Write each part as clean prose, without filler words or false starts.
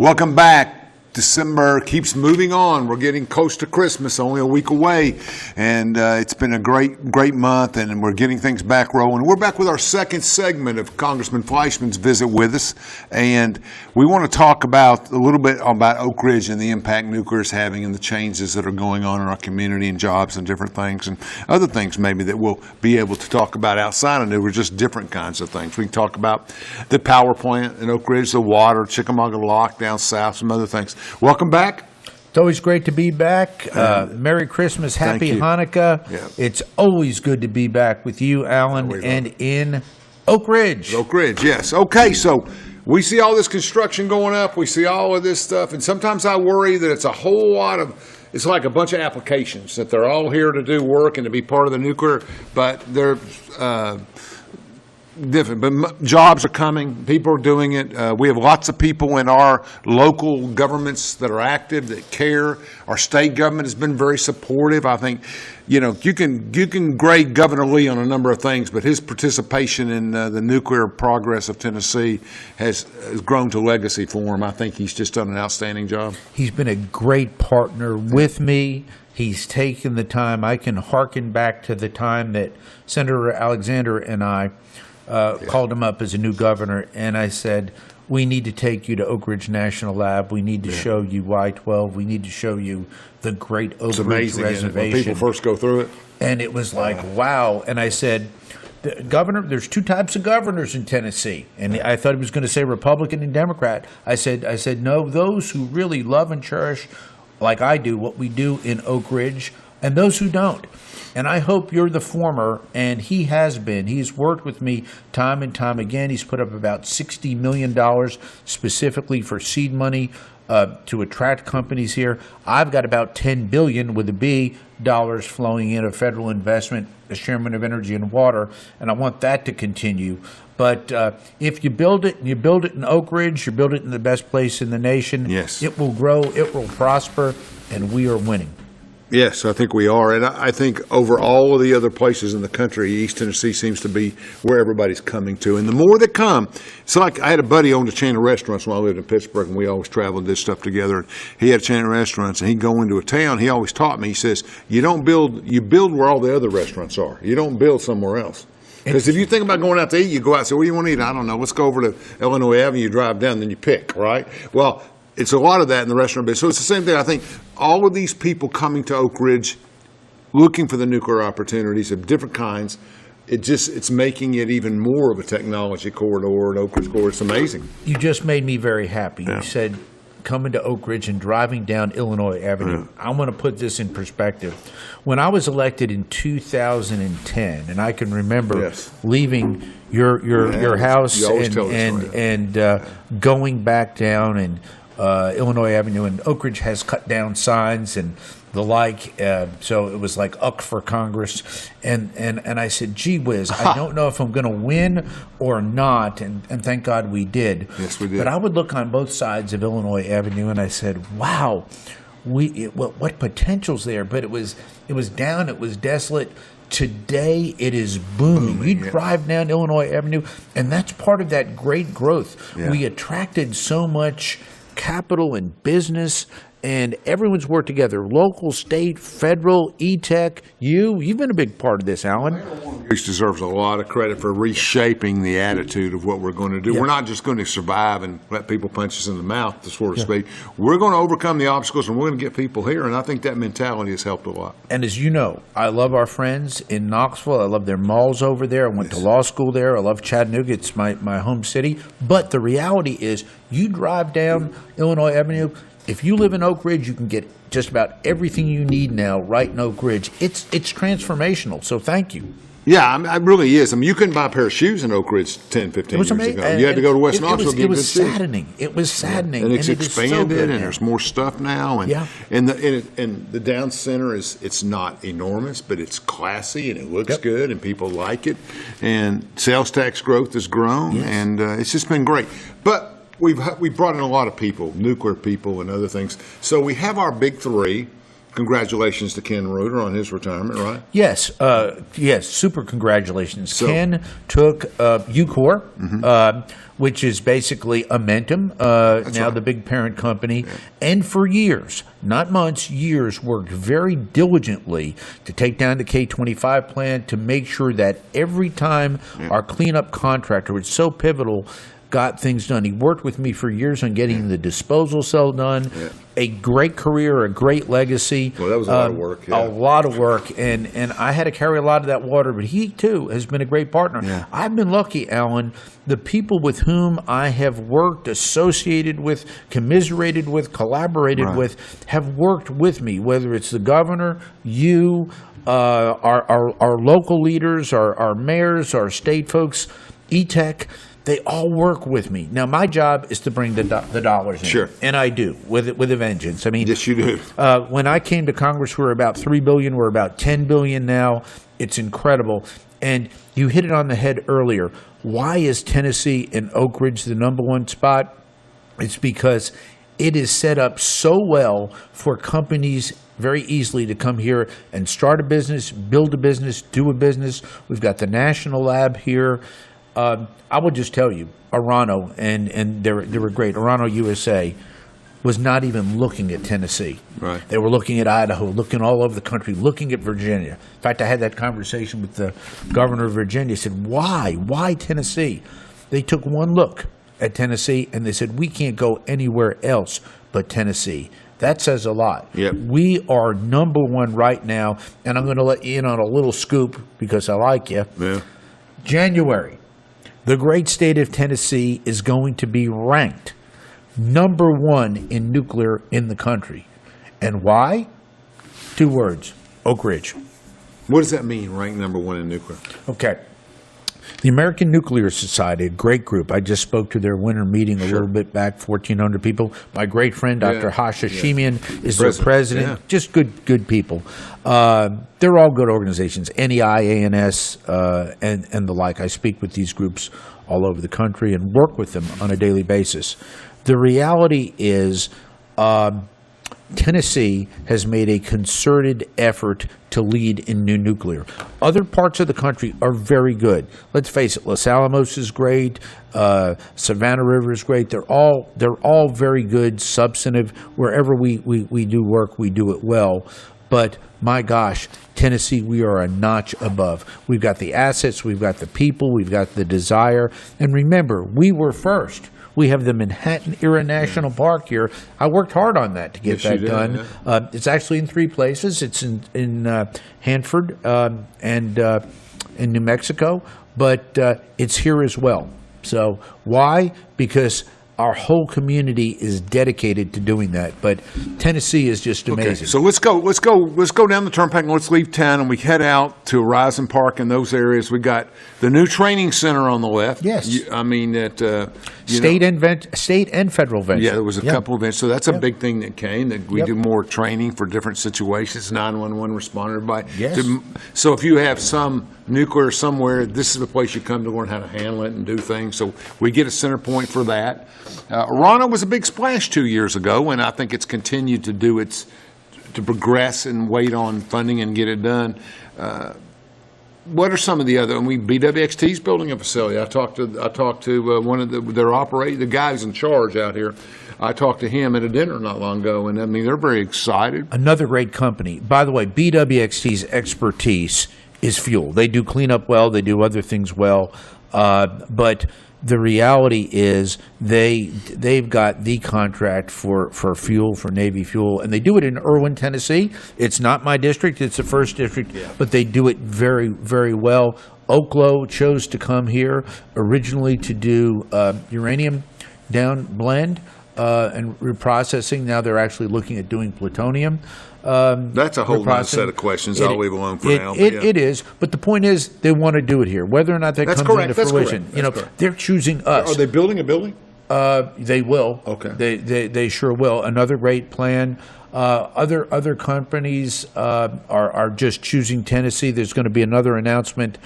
Welcome back. December keeps moving on. We're getting close to Christmas, only a week away, and it's been a great month, and we're getting things back rolling. We're back with our second segment of Congressman Fleischmann's visit with us, and we want to talk about a little bit about Oak Ridge and the impact nuclear is having and the changes that are going on in our community and jobs and different things and other things maybe that we'll be able to talk about outside of nuclear, just different kinds of things. We can talk about the power plant in Oak Ridge, the water, Chickamauga Lock down south, some other things. Welcome back. It's always great to be back. Merry Christmas, Happy Hanukkah. Yeah. It's always good to be back with you, Alan, and in Oak Ridge. Oak Ridge, yes. Okay, so we see all this construction going up. We see all of this stuff, and sometimes I worry that it's a whole lot of, it's like a bunch of applications, that they're all here to do work and to be part of the nuclear, but they're different. But jobs are coming. People are doing it. We have lots of people in our local governments that are active, that care. Our state government has been very supportive. I think, you can grade Governor Lee on a number of things, but his participation in the nuclear progress of Tennessee has grown to legacy for him. I think he's just done an outstanding job. He's been a great partner with me. He's taken the time. I can hearken back to the time that Senator Alexander and I called him up as a new governor, and I said, we need to take you to Oak Ridge National Lab. We need to show you Y-12. We need to show you the great Oak Ridge Reservation. When people first go through it. And it was like, wow. And I said, Governor, there's two types of governors in Tennessee. And I thought he was going to say Republican and Democrat. I said, no, those who really love and cherish, like I do, what we do in Oak Ridge, and those who don't. And I hope you're the former, and he has been. He's worked with me time and time again. He's put up about $60 million specifically for seed money to attract companies here. I've got about $10 billion with a B dollars flowing in of federal investment as chairman of Energy and Water, and I want that to continue. But if you build it, and you build it in Oak Ridge, you build it in the best place in the nation, yes, it will grow, it will prosper, and we are winning. Yes, I think we are. And I think over all of the other places in the country, East Tennessee seems to be where everybody's coming to. And the more that come, it's like I had a buddy owned a chain of restaurants when I lived in Pittsburgh, and we always traveled and did stuff together. He had a chain of restaurants, and he'd go into a town. He always taught me, he says, you build where all the other restaurants are. You don't build somewhere else. Because if you think about going out to eat, you go out and say, what do you want to eat? I don't know. Let's go over to Illinois Avenue, you drive down, then you pick, right? Well, it's a lot of that in the restaurant business. So it's the same thing. I think all of these people coming to Oak Ridge looking for the nuclear opportunities of different kinds, it's making it even more of a technology corridor, an Oak Ridge corridor. It's amazing. You just made me very happy. Yeah. You said coming to Oak Ridge and driving down Illinois Avenue. Yeah. I want to put this in perspective. When I was elected in 2010, and I can remember leaving your house and going back down and Illinois Avenue, and Oak Ridge has cut down signs and the like, so it was like "Uck for Congress," and I said, "Gee whiz, I don't know if I'm going to win or not," and thank God we did. Yes, we did. But I would look on both sides of Illinois Avenue, and I said, "Wow, what potential's there?" But it was down, it was desolate. Today it is booming. You drive down Illinois Avenue, and that's part of that great growth. Yeah. We attracted so much capital and business, and everyone's worked together, local, state, federal, E-Tech. You've been a big part of this, Alan. This deserves a lot of credit for reshaping the attitude of what we're going to do. Yeah. We're not just going to survive and let people punch us in the mouth, so to speak. We're going to overcome the obstacles, and we're going to get people here, and I think that mentality has helped a lot. And as you know, I love our friends in Knoxville. I love their malls over there. I went to law school there. I love Chattanooga. It's my home city. But the reality is, you drive down Illinois Avenue, if you live in Oak Ridge, you can get just about everything you need now right in Oak Ridge. It's transformational, so thank you. Yeah, it really is. I mean, you couldn't buy a pair of shoes in Oak Ridge 10, 15 years ago. You had to go to West Knoxville to get good shoes. It was saddening. And it's expanded, and there's more stuff now. And the down center it's not enormous, but it's classy, and it looks good, and people like it. And sales tax growth has grown, and it's just been great. But we brought in a lot of people, nuclear people and other things. So we have our big three. Congratulations to Ken Reuter on his retirement, right? Yes, yes, super congratulations. So- Ken took Ucor, which is basically Amentum, now right. the big parent company, and for years, not months, years, worked very diligently to take down the K-25 plant to make sure that every time our cleanup contractor, was so pivotal, got things done. He worked with me for years on getting the disposal cell done. Yeah. A great career, a great legacy. Well, that was a lot of work, yeah. A lot of work, and I had to carry a lot of that water, but he, too, has been a great partner. Yeah. I've been lucky, Alan. The people with whom I have worked, associated with, commiserated with, collaborated Right. with, have worked with me, whether it's the governor, you, our local leaders, our mayors, our state folks, E-Tech. They all work with me. Now, my job is to bring the dollars in. Sure. And I do, with a vengeance. I mean, Yes, you do. when I came to Congress, we were about $3 billion. We're about $10 billion now. It's incredible. And you hit it on the head earlier. Why is Tennessee and Oak Ridge the number one spot? It's because it is set up so well for companies very easily to come here and start a business, build a business, do a business. We've got the national lab here. I will just tell you, Arano, and they were great. Arano USA was not even looking at Tennessee. Right. They were looking at Idaho, looking all over the country, looking at Virginia. In fact, I had that conversation with the governor of Virginia. I said, why? Why Tennessee? They took one look at Tennessee, and they said, we can't go anywhere else but Tennessee. That says a lot. Yep. We are number one right now, and I'm going to let you in on a little scoop because I like you. Yeah. January, the great state of Tennessee is going to be ranked number one in nuclear in the country. And why? 2 words, Oak Ridge. What does that mean, ranked number one in nuclear? Okay. The American Nuclear Society, a great group. I just spoke to their winter meeting a little bit back, 1,400 people. My great friend, Dr. Hashashimian, is their president. Yeah. Just good people. They're all good organizations, NEI, ANS, and the like. I speak with these groups all over the country and work with them on a daily basis. The reality is Tennessee has made a concerted effort to lead in new nuclear. Other parts of the country are very good. Let's face it, Los Alamos is great, Savannah River is great. They're all very good, substantive. Wherever we do work, we do it well. But my gosh, Tennessee, we are a notch above. We've got the assets, we've got the people, we've got the desire. And remember, we were first. We have the Manhattan Era National Park here. I worked hard on that to get that done. Yeah. It's actually in 3 places. It's in Hanford and in New Mexico, but it's here as well. So why? Because our whole community is dedicated to doing that. But Tennessee is just amazing. Okay, so let's go down the turnpike and let's leave town and we head out to Horizon Park and those areas. We got the new training center on the left. Yes. I mean that state and federal venture. Yeah, there was a couple of events. So that's a Yep. big thing that came, that we do more training for different situations, 911 responder by. Yes. So if you have some nuclear somewhere, this is the place you come to learn how to handle it and do things. So we get a center point for that. Rana was a big splash 2 years ago, and I think it's continued to do to progress and wait on funding and get it done. What are some of the other? BWXT's building a facility. I talked to one of the guys in charge out here. I talked to him at a dinner not long ago, and I mean they're very excited. Another great company. By the way, BWXT's expertise is fuel. They do cleanup well. They do other things well, but the reality is they've got the contract for fuel, for Navy fuel, and they do it in Irwin, Tennessee. It's not my district, it's the 1st district, but they do it very, very well. Oklo chose to come here originally to do uranium down blend and reprocessing. Now they're actually looking at doing plutonium. That's a whole other set of questions I'll leave alone for now. It is, but the point is they want to do it here. Whether or not that comes into fruition, they're choosing us. Are they building a building? They will. Okay. They sure will. Another great plan. Other companies are just choosing Tennessee. There's going to be another announcement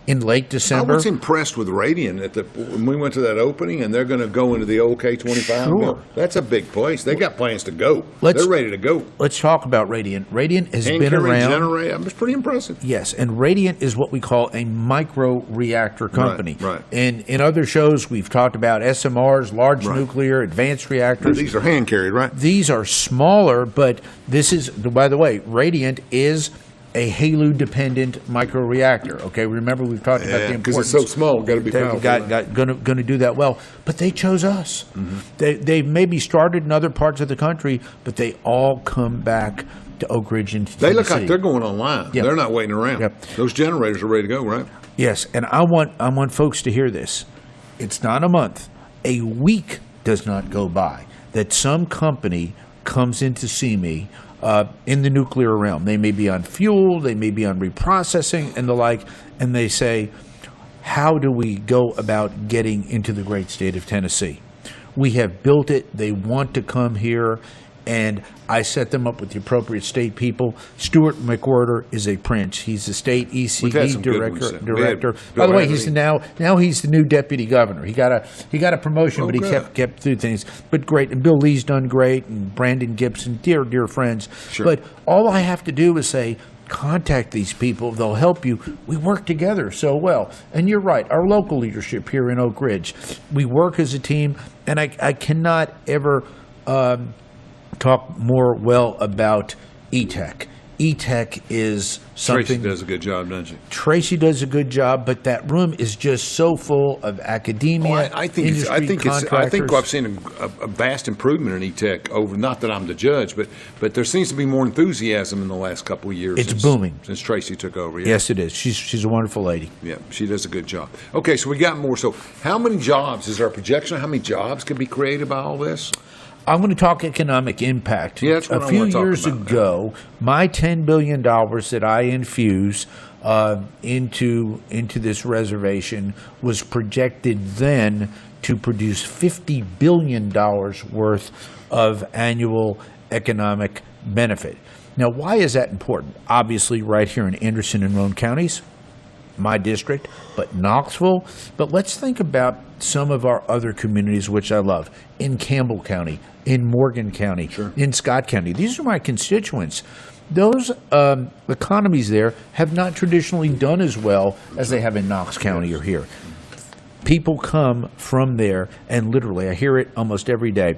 in late I December. was impressed with Radiant when we went to that opening, and they're going to go into the old K-25. Sure. That's a big place. They got plans to go. They're ready to go. Let's talk about Radiant. Radiant has been Hand-carrying around. generator. It's pretty impressive. Yes, and Radiant is what we call a micro-reactor company. Right. In other shows, we've talked about SMRs, large nuclear, advanced reactors. These are hand-carried, right? These are smaller, but this is, by the way, Radiant is a HALEU-dependent microreactor. Okay, remember we've talked about the because importance. it's so small, got to be powerful. Going to do that well, but they chose us. They maybe started in other parts of the country, but they all come back to Oak Ridge and They look like they're going online. Yep. They're not waiting around. Yep. Those generators are ready to go, right? Yes, and I want folks to hear this. It's not a month. A week does not go by that some company comes in to see me in the nuclear realm. They may be on fuel, they may be on reprocessing and the like, and they say, how do we go about getting into the great state of Tennessee? We have built it. They want to come here. And I set them up with the appropriate state people. Stuart McWhorter is a prince. He's the state ECD director. By the way, he's now he's the new deputy governor. He got a promotion, but he kept through things. But great, and Bill Lee's done great, and Brandon Gibson, dear friends. Sure. But all I have to do is say, contact these people. They'll help you. We work together so well. And you're right. Our local leadership here in Oak Ridge, we work as a team. And I cannot ever talk more well about E-Tech. E-Tech is something. Tracy does a good job, doesn't she? Tracy does a good job, but that room is just so full of academia. I think I've seen a vast improvement in E-Tech over. Not that I'm the judge, but there seems to be more enthusiasm in the last couple of years. It's booming since Tracy took over. Yeah. Yes, it is. She's a wonderful lady. Yeah, she does a good job. Okay, so we got more. So, how many jobs is our projection? How many jobs could be created by all this? I'm going to talk economic impact. Yeah, that's what a I few want to talk years about. ago, my $10 billion that I infuse into this reservation was projected then to produce $50 billion worth of annual economic benefit. Now, why is that important? Obviously, right here in Anderson and Roane counties, my district, but Knoxville. But let's think about some of our other communities, which I love, in Campbell County, in Morgan County, in Scott County. These are my constituents. Those economies there have not traditionally done as well as they have in Knox County or here. People come from there, and literally, I hear it almost every day,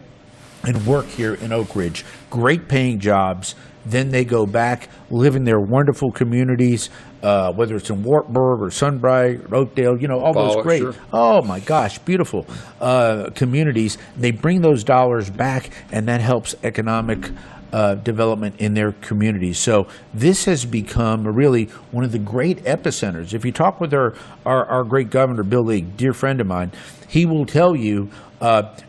and work here in Oak Ridge. Great paying jobs. Then they go back, live in their wonderful communities, whether it's in Wartburg or Sunbright or Oakdale, all those great, oh my gosh, beautiful communities. They bring those dollars back, and that helps economic development in their communities. So this has become really one of the great epicenters. If you talk with our great governor, Bill Lee, dear friend of mine, he will tell you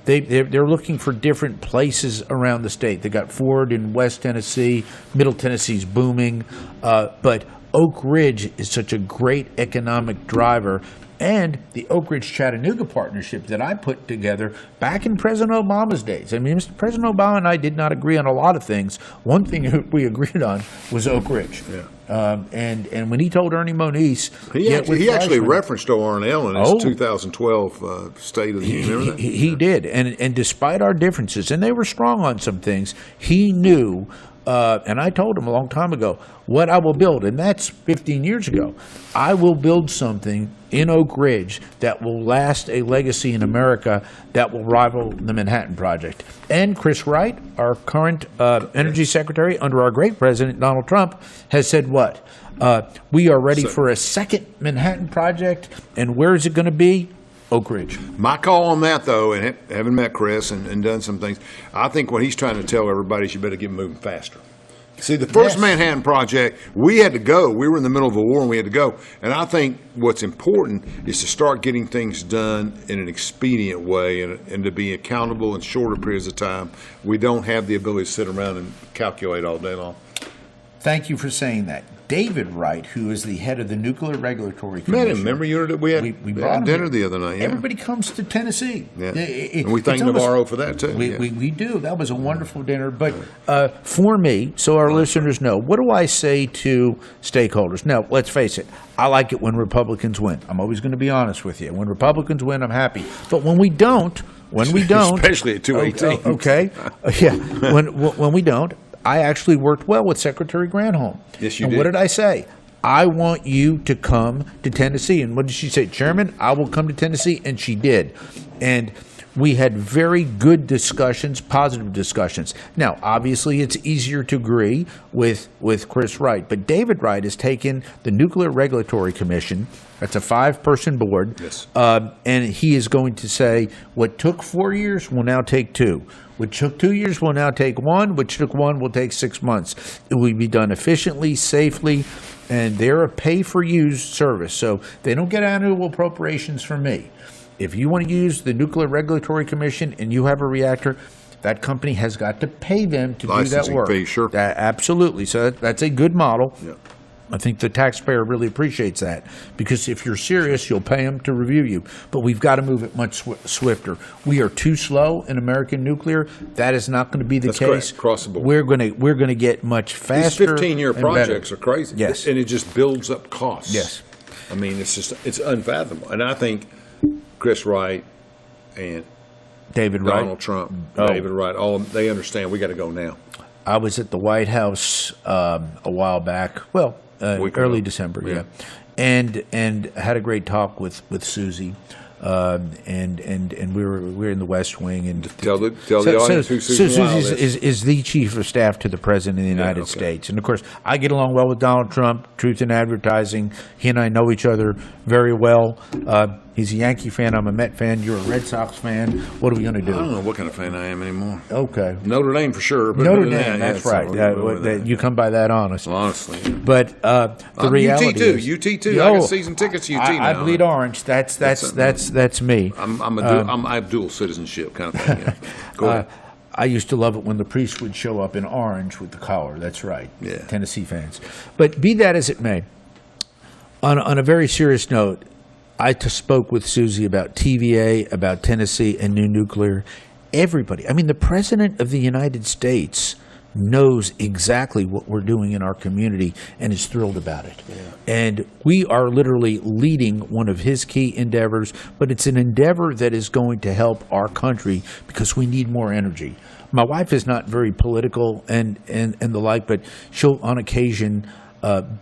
they're looking for different places around the state. They got Ford in West Tennessee, Middle Tennessee's booming, but Oak Ridge is such a great economic driver. And the Oak Ridge-Chattanooga partnership that I put together back in President Obama's days. I mean, President Obama and I did not agree on a lot of things. One thing we agreed on was Oak Ridge. Yeah. And when he told Ernie Moniz... He actually referenced O.R.L. in his 2012 State of the Union. Remember that? He did. And despite our differences, and they were strong on some things, he knew... and I told him a long time ago what I will build, and that's 15 years ago. I will build something in Oak Ridge that will last a legacy in America that will rival the Manhattan Project. And Chris Wright, our current Energy Secretary under our great President Donald Trump, has said what? We are ready for a second Manhattan Project, and where is it going to be? Oak Ridge. My call on that, though, and having met Chris and done some things, I think what he's trying to tell everybody is you better get moving faster. See, the first Manhattan Project, we had to go. We were in the middle of a war and we had to go. And I think what's important is to start getting things done in an expedient way and to be accountable in shorter periods of time. We don't have the ability to sit around and calculate all day long. Thank you for saying that. David Wright, who is the head of the Nuclear Regulatory Commission. Met him. Remember we had brought him dinner here. the other night. Yeah. Everybody comes to Tennessee. Yeah. And we thank Navarro for that, too. We do. That was a wonderful dinner. But for me, so our listeners know, what do I say to stakeholders? Now, let's face it. I like it when Republicans win. I'm always going to be honest with you. When Republicans win, I'm happy. But when we don't, especially at 218. Okay. Yeah. When we don't, I actually worked well with Secretary Granholm. Yes, you did. And what did I say? I want you to come to Tennessee. And what did she say? Chairman, I will come to Tennessee. And she did. And we had very good discussions, positive discussions. Now, obviously, it's easier to agree with Chris Wright. But David Wright has taken the Nuclear Regulatory Commission. That's a 5-person board. Yes. And he is going to say what took 4 years will now take 2. What took 2 years will now take 1. What took 1 will take 6 months. It will be done efficiently, safely, and they're a pay-for-use service. So they don't get annual appropriations from me. If you want to use the Nuclear Regulatory Commission and you have a reactor, that company has got to pay them to do that Licensing work. fee, sure. Absolutely. So that's a good model. Yeah. I think the taxpayer really appreciates that, because if you're serious, you'll pay them to review you. But we've got to move it much swifter. We are too slow in American nuclear. That is not going to be the That's case. correct. Across the board. We're going to get much faster. These 15-year and projects better. are crazy. Yes. And it just builds up costs. Yes. I mean, it's unfathomable. And I think Chris Wright and David Wright. Donald Trump, Oh. David Wright, they understand we got to go now. I was at the White House a while back. Well, early ago. December, Yeah. and had a great talk with Susie, and we were in the West Wing, and Tell the audience who Susan Wild Susie is the chief of staff to the President of the United okay. States, and of course I get along well with Donald Trump. Truth in Advertising, he and I know each other very well. He's a Yankee fan. I'm a Met fan. You're a Red Sox fan. What are we going to do? I don't know what kind of fan I am anymore. Okay. Notre Dame for sure. But Notre other than Dame, that, that's yeah, right. so we'll go with that. You come by that honest. Honestly. Yeah. But the reality UT too. is, UT too. I got season tickets to UT now. I bleed orange. That's me. I have dual citizenship kind of thing. Yeah. Go ahead. I used to love it when the priest would show up in orange with the collar. That's right. Yeah. Tennessee fans. But be that as it may, on a very serious note, I spoke with Susie about TVA, about Tennessee and new nuclear. Everybody. I mean, the President of the United States knows exactly what we're doing in our community and is thrilled about it. Yeah. And we are literally leading one of his key endeavors, but it's an endeavor that is going to help our country because we need more energy. My wife is not very political and the like, but she'll on occasion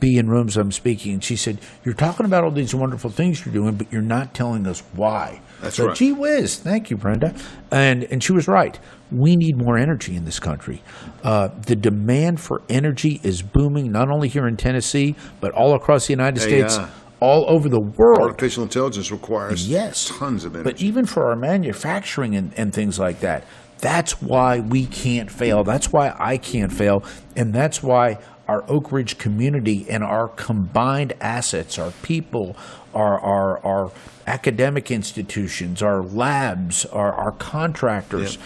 be in rooms I'm speaking, and she said, "You're talking about all these wonderful things you're doing, but you're not telling us why." That's so, right. Gee whiz, thank you, Brenda. And she was right. We need more energy in this country. The demand for energy is booming, not only here in Tennessee, but all across the United States, all over the world. Artificial intelligence requires tons of energy. But even for our manufacturing and things like that, that's why we can't fail. That's why I can't fail. And that's why our Oak Ridge community and our combined assets, our people, our academic institutions, our labs, our contractors,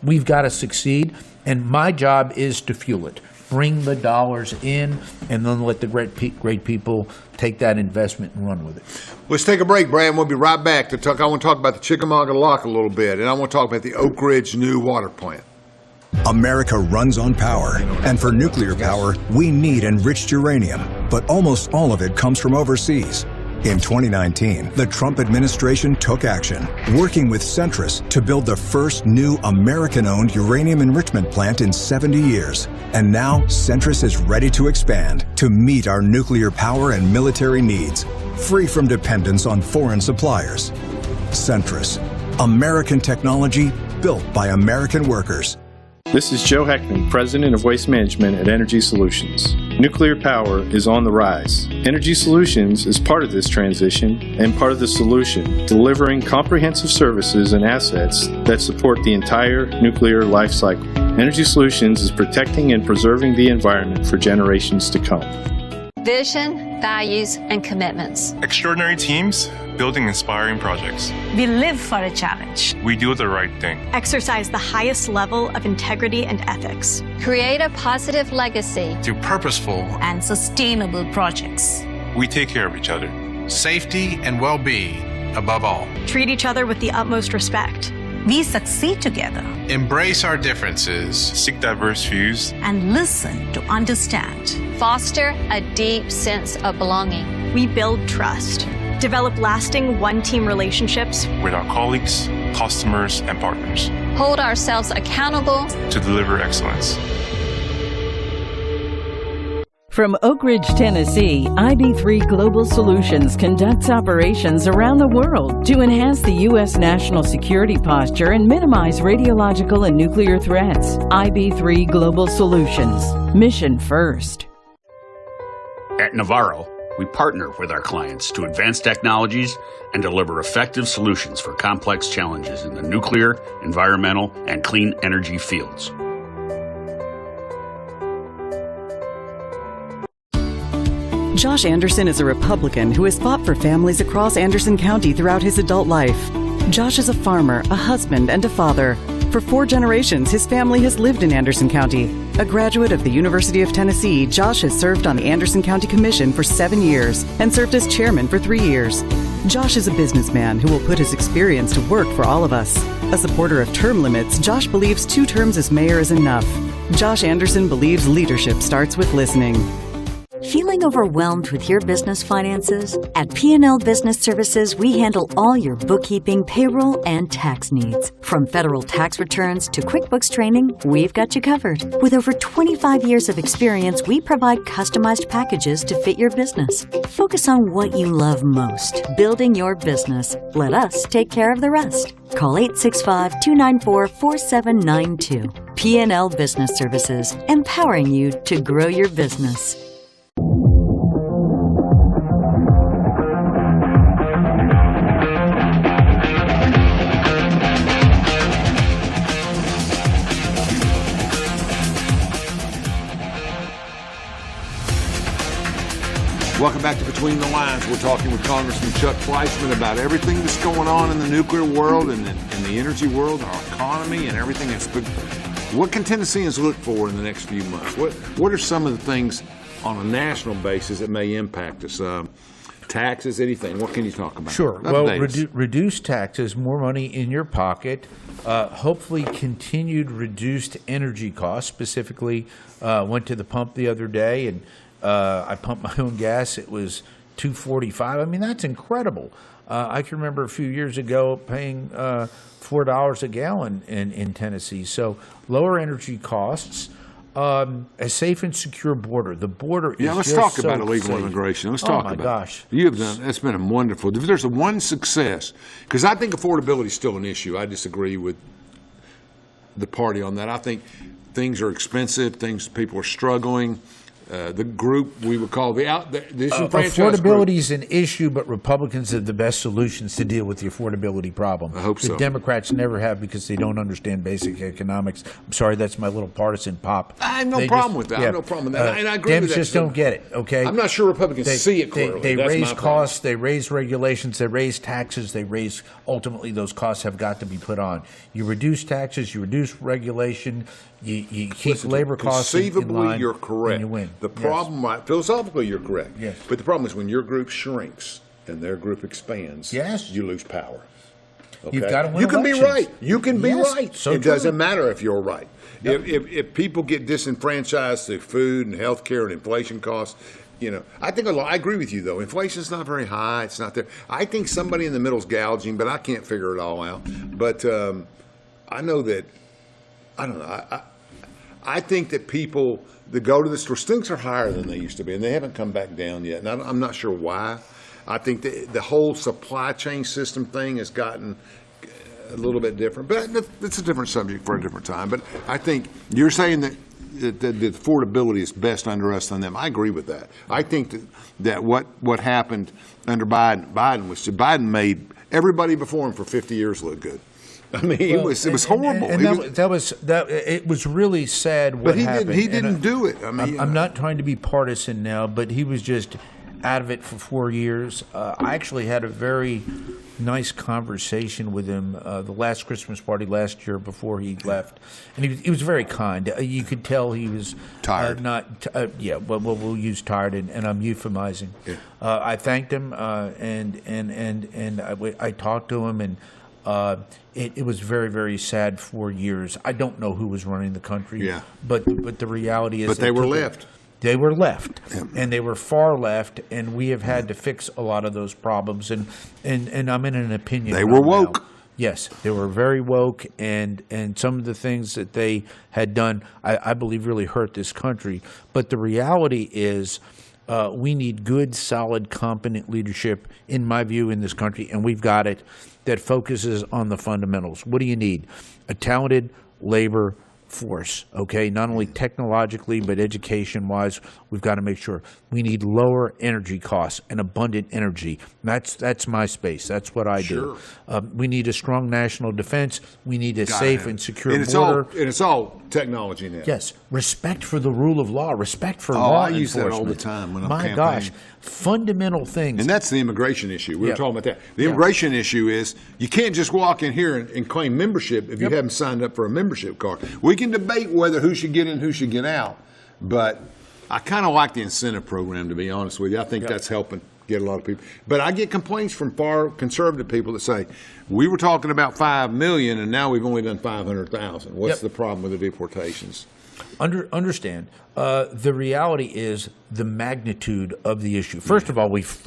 we've got to succeed. And my job is to fuel it. Bring the dollars in, and then let the great people take that investment and run with it. Let's take a break, Brad. We'll be right back to talk. I want to talk about the Chickamauga Lock a little bit, and I want to talk about the Oak Ridge new water plant. America runs on power, and for nuclear power, we need enriched uranium, but almost all of it comes from overseas. In 2019, the Trump administration took action, working with Centrus to build the first new American-owned uranium enrichment plant in 70 years. And now, Centrus is ready to expand to meet our nuclear power and military needs, free from dependence on foreign suppliers. Centrus, American technology built by American workers. This is Joe Heckman, President of Waste Management at Energy Solutions. Nuclear power is on the rise. Energy Solutions is part of this transition and part of the solution, delivering comprehensive services and assets that support the entire nuclear life cycle. Energy Solutions is protecting and preserving the environment for generations to come. Vision, values, and commitments. Extraordinary teams building inspiring projects. We live for a challenge. We do the right thing. Exercise the highest level of integrity and ethics. Create a positive legacy. Through purposeful And sustainable projects. We take care of each other. safety and well-being above all. Treat each other with the utmost respect. We succeed together. Embrace our differences. Seek diverse views. And listen to understand. Foster a deep sense of belonging. We build trust. Develop lasting one-team relationships With our colleagues, customers, and partners. Hold ourselves accountable. To deliver excellence. From Oak Ridge, Tennessee, IB3 Global Solutions conducts operations around the world to enhance the U.S. national security posture and minimize radiological and nuclear threats. IB3 Global Solutions. Mission first. At Navarro, we partner with our clients to advance technologies and deliver effective solutions for complex challenges in the nuclear, environmental, and clean energy fields. Josh Anderson is a Republican who has fought for families across Anderson County throughout his adult life. Josh is a farmer, a husband, and a father. For 4 generations, his family has lived in Anderson County. A graduate of the University of Tennessee, Josh has served on the Anderson County Commission for 7 years and served as chairman for 3 years. Josh is a businessman who will put his experience to work for all of us. A supporter of term limits, Josh believes 2 terms as mayor is enough. Josh Anderson believes leadership starts with listening. Feeling overwhelmed with your business finances? At P&L Business Services, we handle all your bookkeeping, payroll, and tax needs. From federal tax returns to QuickBooks training, we've got you covered. With over 25 years of experience, we provide customized packages to fit your business. Focus on what you love most, building your business. Let us take care of the rest. Call 865-294-4792. P&L Business Services, empowering you to grow your business. Welcome back to Between the Lines. We're talking with Congressman Chuck Fleischmann about everything that's going on in the nuclear world and in the energy world, our economy, and everything else. But what can Tennesseans look for in the next few months? What are some of the things on a national basis that may impact us? Taxes, anything? What can you talk about? Sure. Well, reduced taxes, more money in your pocket, hopefully continued reduced energy costs. Specifically, went to the pump the other day and I pumped my own gas. It was $2.45. I mean, that's incredible. I can remember a few years ago paying $4 a gallon in Tennessee. So lower energy costs, a safe and secure border. The border is let's just talk so about illegal safe. immigration. Let's talk about it. Oh, my gosh. You've done, it's been a wonderful, if there's one success, because I think affordability is still an issue. I disagree with the party on that. I think things are expensive, people are struggling. The group we would call the disenfranchised affordability group. is an issue, but Republicans have the best solutions to deal with the affordability problem. I hope so. The Democrats never have because they don't understand basic economics. I'm sorry, that's my little partisan pop. I have no problem with that. I have no problem with that. And I agree Dems with that. just don't get it, okay? I'm not sure Republicans see it clearly. They That's raise my costs, problem. they raise regulations, they raise taxes, ultimately those costs have got to be put on. You reduce taxes, you reduce regulation, you keep labor costs in conceivably, line, you're correct. and you win. The problem, philosophically, you're correct. Yes. But the problem is when your group shrinks and their group expands, yes, you lose power. Okay? You've got to win You can elections. be right. You can be right. So it true. doesn't matter if you're right. Yep. If people get disenfranchised through food and health care and inflation costs, I think I agree with you, though. Inflation's not very high. It's not there. I think somebody in the middle is gouging, but I can't figure it all out. But I know that, I don't know, I think that people that go to the store, things are higher than they used to be, and they haven't come back down yet. And I'm not sure why. I think the whole supply chain system thing has gotten a little bit different. But it's a different subject for a different time. But I think you're saying that the affordability is best under us than them. I agree with that. I think that what happened under Biden made everybody before him for 50 years look good. I mean, it was horrible. It was really sad what happened. He didn't do it. I mean, I'm not trying to be partisan now, but he was just out of it for 4 years. I actually had a very nice conversation with him the last Christmas party last year before he left, and he was very kind. You could tell he was tired. We'll use tired, and I'm euphemizing. Yeah. I thanked him, and I talked to him, and it was very, very sad 4 years. I don't know who was running the country. Yeah. But the reality is, But they were left. They were left, and they were far left, and we have had to fix a lot of those problems. And I'm in an opinion. They were right woke. now. Yes, they were very woke, and some of the things that they had done, I believe, really hurt this country. But the reality is, we need good, solid, competent leadership, in my view, in this country, and we've got it, that focuses on the fundamentals. What do you need? A talented labor force, okay? Not only technologically, but education-wise, we've got to make sure. We need lower energy costs and abundant energy. That's my space. That's what I do. We need a strong national defense. We need a safe and secure border. It's all technology now. Yes. Respect for the rule of law. Respect for law I use enforcement. that all the time when I'm My campaigning. gosh. Fundamental things. And that's the immigration issue. We were talking about that. The immigration issue is you can't just walk in here and claim membership if you haven't signed up for a membership card. We can debate whether who should get in, who should get out, but I kind of like the incentive program, to be honest with you. I think that's helping get a lot of people. But I get complaints from far conservative people that say, we were talking about 5 million and now we've only done 500,000. What's the problem with the deportations? Understand. The reality is the magnitude of the issue. First of all, we've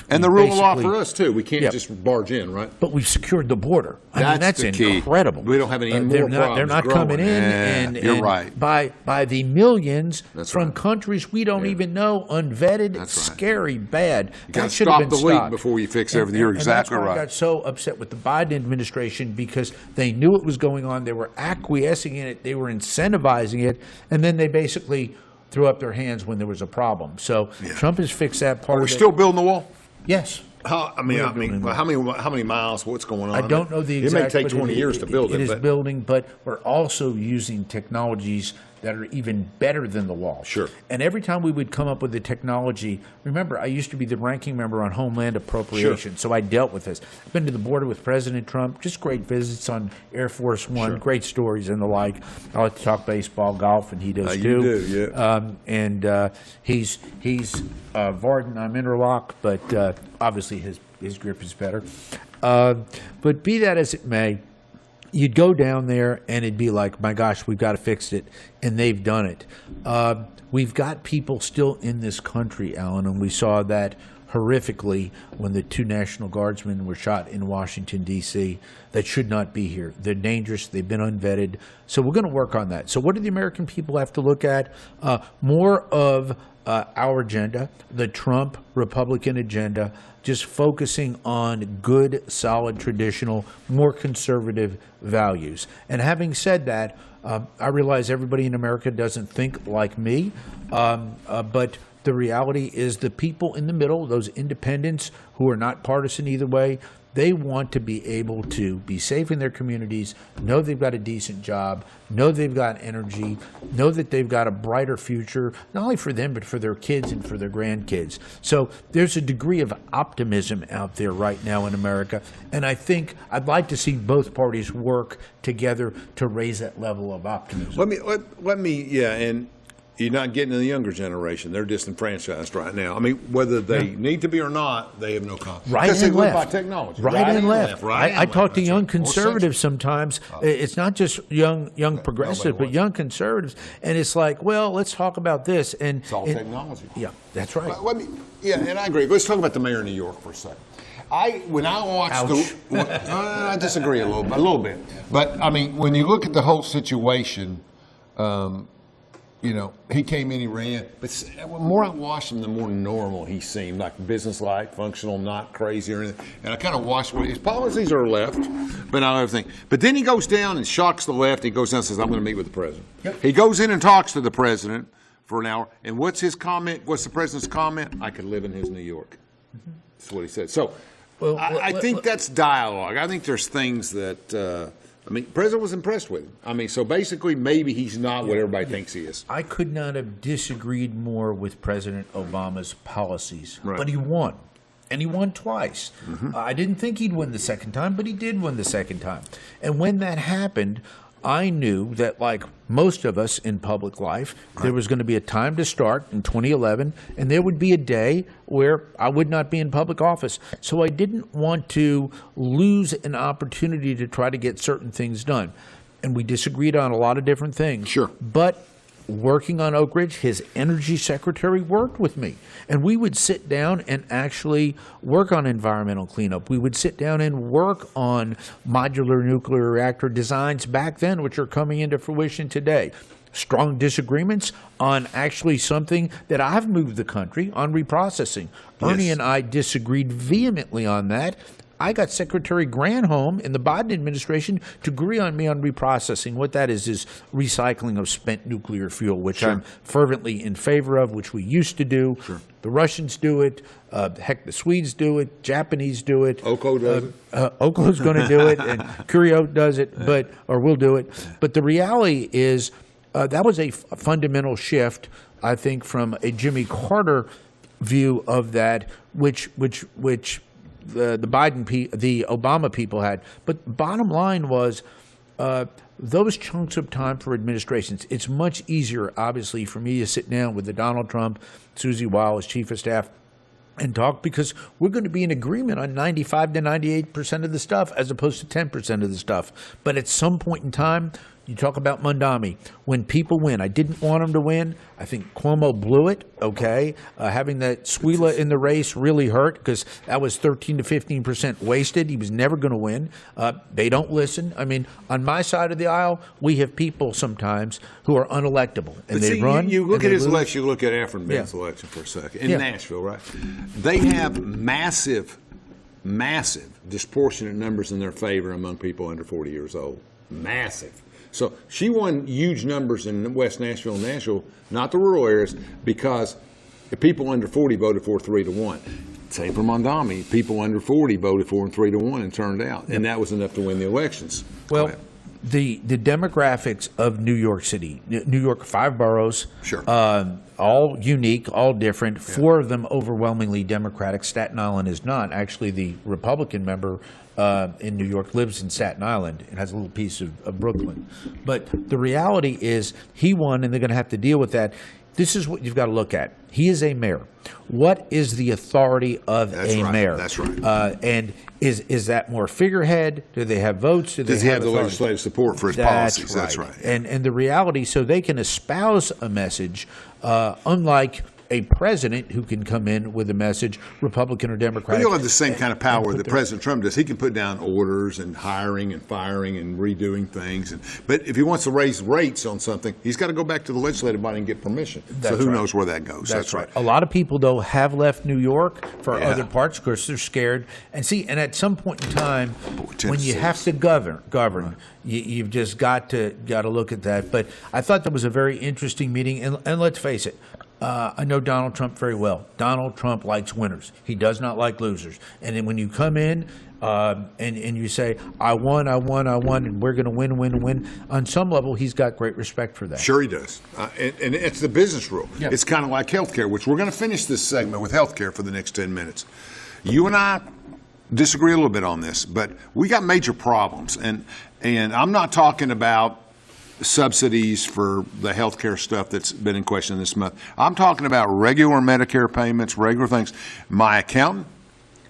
and the rule of law for us too. We can't just barge in, right? But we've secured the border. That's the key. Incredible. We don't have any more problems. They're not growing. coming in, and you're right. By the millions from right. countries we don't even know, unvetted, scary, bad. You got to should have stop been the leak stopped. before you fix everything. You're exactly and that's why right. I got so upset with the Biden administration, because they knew it was going on. They were acquiescing in it. They were incentivizing it, and then they basically threw up their hands when there was a problem. So Trump has fixed that part. Are we still building the wall? Yes. How many miles? What's going on? I don't know the exact. It may take 20 years to build it. It is building, but we're also using technologies that are even better than the wall. Sure. And every time we would come up with the technology, remember, I used to be the ranking member on Homeland Appropriations, so I dealt with this. I've been to the border with President Trump, just great visits on Air Force One, great stories and the like. I like to talk baseball, golf, and he does too. You do, yeah. He's Varden, I'm Interlock, but obviously his grip is better. But be that as it may, you'd go down there and it'd be like, my gosh, we've got to fix it, and they've done it. We've got people still in this country, Alan, and we saw that horrifically when the 2 National Guardsmen were shot in Washington, D.C., that should not be here. They're dangerous. They've been unvetted. So we're going to work on that. So what do the American people have to look at? More of our agenda, the Trump Republican agenda, just focusing on good, solid, traditional, more conservative values. And having said that, I realize everybody in America doesn't think like me, but the reality is the people in the middle, those independents who are not partisan either way, they want to be able to be safe in their communities, know they've got a decent job, know they've got energy, know that they've got a brighter future, not only for them, but for their kids and for their grandkids. So there's a degree of optimism out there right now in America, and I think I'd like to see both parties work together to raise that level of optimism. Let me, and you're not getting to the younger generation. They're disenfranchised right now. I mean, whether they need to be or not, they have no confidence. Right and left. By technology. Right and left. I talk to young conservatives sometimes. It's not just young progressives, but young conservatives. And it's like, well, let's talk about this. And it's all technology. Yeah, that's right. And I agree. Let's talk about the mayor of New York for a second. When I watched I disagree a little bit. But, I mean, when you look at the whole situation, he came in, he ran. But the more I watched him, the more normal he seemed, like business-like, functional, not crazy or anything. And I kind of watched his policies are left, but not everything. But then he goes down and shocks the left. He goes down and says, I'm going to meet with the president. Yep. He goes in and talks to the president for an hour. And what's his comment? What's the president's comment? I could live in his New York. That's what he said. So I think that's dialogue. I think there's things that I mean, the president was impressed with him. I mean, so basically, maybe he's not what everybody thinks he is. I could not have disagreed more with President Obama's policies, Right. but he won. And he won twice. I didn't think he'd win the second time, but he did win the second time. And when that happened, I knew that, like most of us in public life, there was going to be a time to start in 2011, and there would be a day where I would not be in public office. So I didn't want to lose an opportunity to try to get certain things done. And we disagreed on a lot of different things. Sure. But working on Oak Ridge, his energy secretary worked with me. And we would sit down and actually work on environmental cleanup. We would sit down and work on modular nuclear reactor designs back then, which are coming into fruition today. Strong disagreements on actually something that I've moved the country on reprocessing. Ernie and I disagreed vehemently on that. I got Secretary Granholm in the Biden administration to agree on me on reprocessing. What that is recycling of spent nuclear fuel, which I'm fervently in favor of, which we used to do. The Russians do it. Heck, the Swedes do it. Japanese do it. Oko does it. Oko's going to do it, and Curio does it, or will do it. But the reality is that was a fundamental shift, I think, from a Jimmy Carter view of that, which the Obama people had. But bottom line was those chunks of time for administrations. It's much easier, obviously, for me to sit down with the Donald Trump, Susie Wiles, chief of staff, and talk, because we're going to be in agreement on 95 to 98% of the stuff as opposed to 10% of the stuff. But at some point in time, you talk about Mondami. When people win, I didn't want him to win. I think Cuomo blew it, okay? Having that Squila in the race really hurt, because that was 13 to 15% wasted. He was never going to win. They don't listen. I mean, on my side of the aisle, we have people sometimes who are unelectable, and they run. You look and at his lose. election, you look at Efren Ben's election for a second. In Nashville, right? They have massive disproportionate numbers in their favor among people under 40 years old. Massive. So she won huge numbers in West Nashville and Nashville, not the rural areas, because the people under 40 voted for 3-1. Same for Mondami. People under 40 voted for him 3-1 and turned out. And that was enough to win the elections. Well, the demographics of New York City, New York, 5 boroughs, all unique, all different, 4 of them overwhelmingly Democratic. Staten Island is not. Actually, the Republican member in New York lives in Staten Island and has a little piece of Brooklyn. But the reality is he won, and they're going to have to deal with that. This is what you've got to look at. He is a mayor. What is the authority of mayor? That's right. And is that more figurehead? Do they have votes? Does he have the legislative support for his policies? That's right. And the reality, so they can espouse a message, unlike a president who can come in with a message, Republican or Democratic. But he'll have the same kind of power that President Trump does. He can put down orders and hiring and firing and redoing things. But if he wants to raise rates on something, he's got to go back to the legislative body and get permission. So who knows where that goes? That's right. A lot of people, though, have left New York for other parts because they're scared. And at some point in time, when you have to govern, you've just got to look at that. But I thought that was a very interesting meeting. And let's face it, I know Donald Trump very well. Donald Trump likes winners. He does not like losers. And then when you come in and you say, I won, and we're going to win, on some level, he's got great respect for that. Sure he does. And it's the business rule. Yeah. It's kind of like healthcare, which we're going to finish this segment with healthcare for the next 10 minutes. You and I disagree a little bit on this, but we got major problems. And I'm not talking about subsidies for the health care stuff that's been in question this month. I'm talking about regular Medicare payments, regular things. My accountant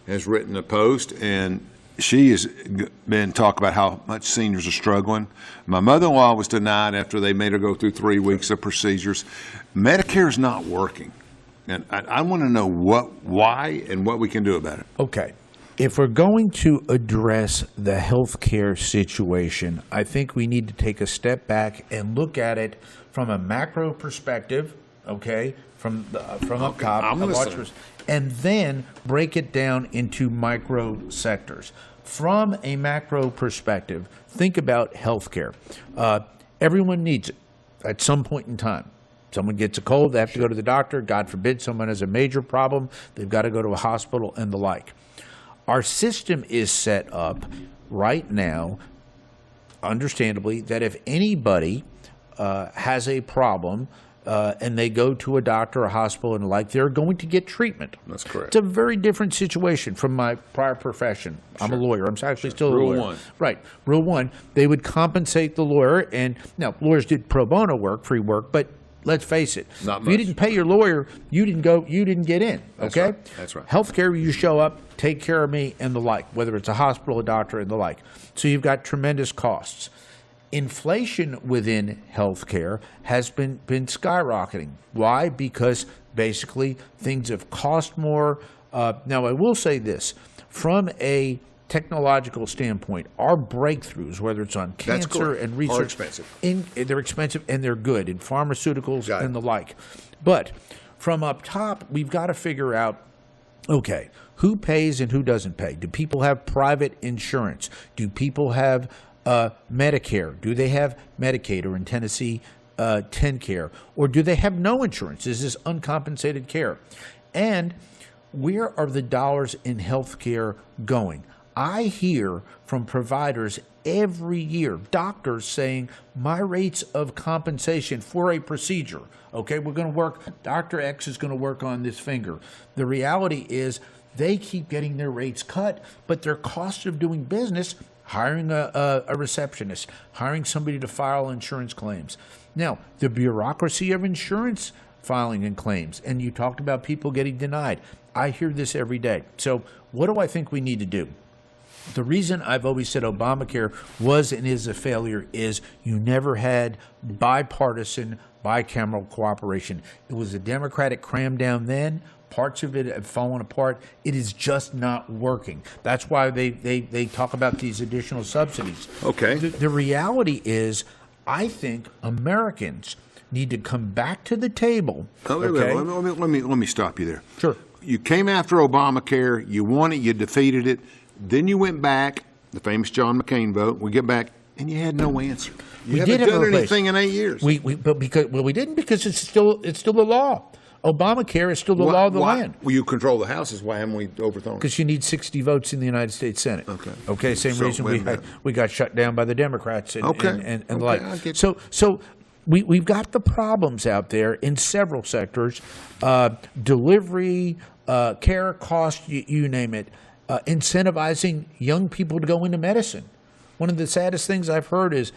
has written a post, and she has been talking about how much seniors are struggling. My mother-in-law was denied after they made her go through 3 weeks of procedures. Medicare is not working, and I want to know why and what we can do about it. Okay. If we're going to address the health care situation, I think we need to take a step back and look at it from a macro perspective, okay, from up top, and then break it down into micro sectors. From a macro perspective, think about health care. Everyone needs it at some point in time. Someone gets a cold, they have to go to the doctor. God forbid someone has a major problem, they've got to go to a hospital and the like. Our system is set up right now understandably, that if anybody has a problem and they go to a doctor, a hospital, and the like, they're going to get treatment. That's correct. It's a very different situation from my prior profession. I'm a lawyer. I'm actually still a lawyer. Rule 1. Right. Rule 1, they would compensate the lawyer. And now, lawyers did pro bono work, free work, but let's face it. Not if you much. didn't pay your lawyer, you didn't get in. Okay? That's right. Healthcare, you show up, take care of me, and the like, whether it's a hospital, a doctor, and the like. So you've got tremendous costs. Inflation within healthcare has been skyrocketing. Why? Because basically things have cost more. Now, I will say this. From a technological standpoint, our breakthroughs, whether it's on cancer and research, are expensive. They're expensive and they're good in pharmaceuticals and the like. But from up top, we've got to figure out, okay, who pays and who doesn't pay? Do people have private insurance? Do people have Medicare? Do they have Medicaid, or in Tennessee, TennCare? Or do they have no insurance? Is this uncompensated care? And where are the dollars in health care going? I hear from providers every year, doctors saying, my rates of compensation for a procedure, okay, we're going to work, Dr. X is going to work on this finger. The reality is they keep getting their rates cut, but their cost of doing business, hiring a receptionist, hiring somebody to file insurance claims. Now, the bureaucracy of insurance filing and claims, and you talked about people getting denied. I hear this every day. So what do I think we need to do? The reason I've always said Obamacare was and is a failure is you never had bipartisan, bicameral cooperation. It was a Democratic cram down then. Parts of it have fallen apart. It is just not working. That's why they talk about these additional subsidies. Okay. The reality is, I think Americans need to come back to the table. Okay? Let me stop you there. Sure. You came after Obamacare. You won it. You defeated it. Then you went back, the famous John McCain vote. We get back, and you had no answer. You haven't done anything in 8 years. We didn't, because it's still the law. Obamacare is still the law of the land. Well, you control the houses. Why haven't we overthrown it? Because you need 60 votes in the United States Senate. Okay. Same reason we got shut down by the Democrats and the like. So we've got the problems out there in several sectors: delivery, care, cost, you name it. Incentivizing young people to go into medicine. One of the saddest things I've heard is,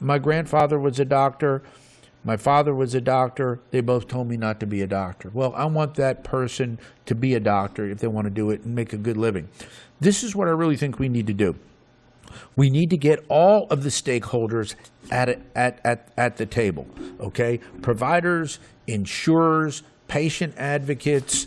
my grandfather was a doctor, my father was a doctor, they both told me not to be a doctor. Well, I want that person to be a doctor if they want to do it and make a good living. This is what I really think we need to do. We need to get all of the stakeholders at the table, okay? Providers, insurers, patient advocates,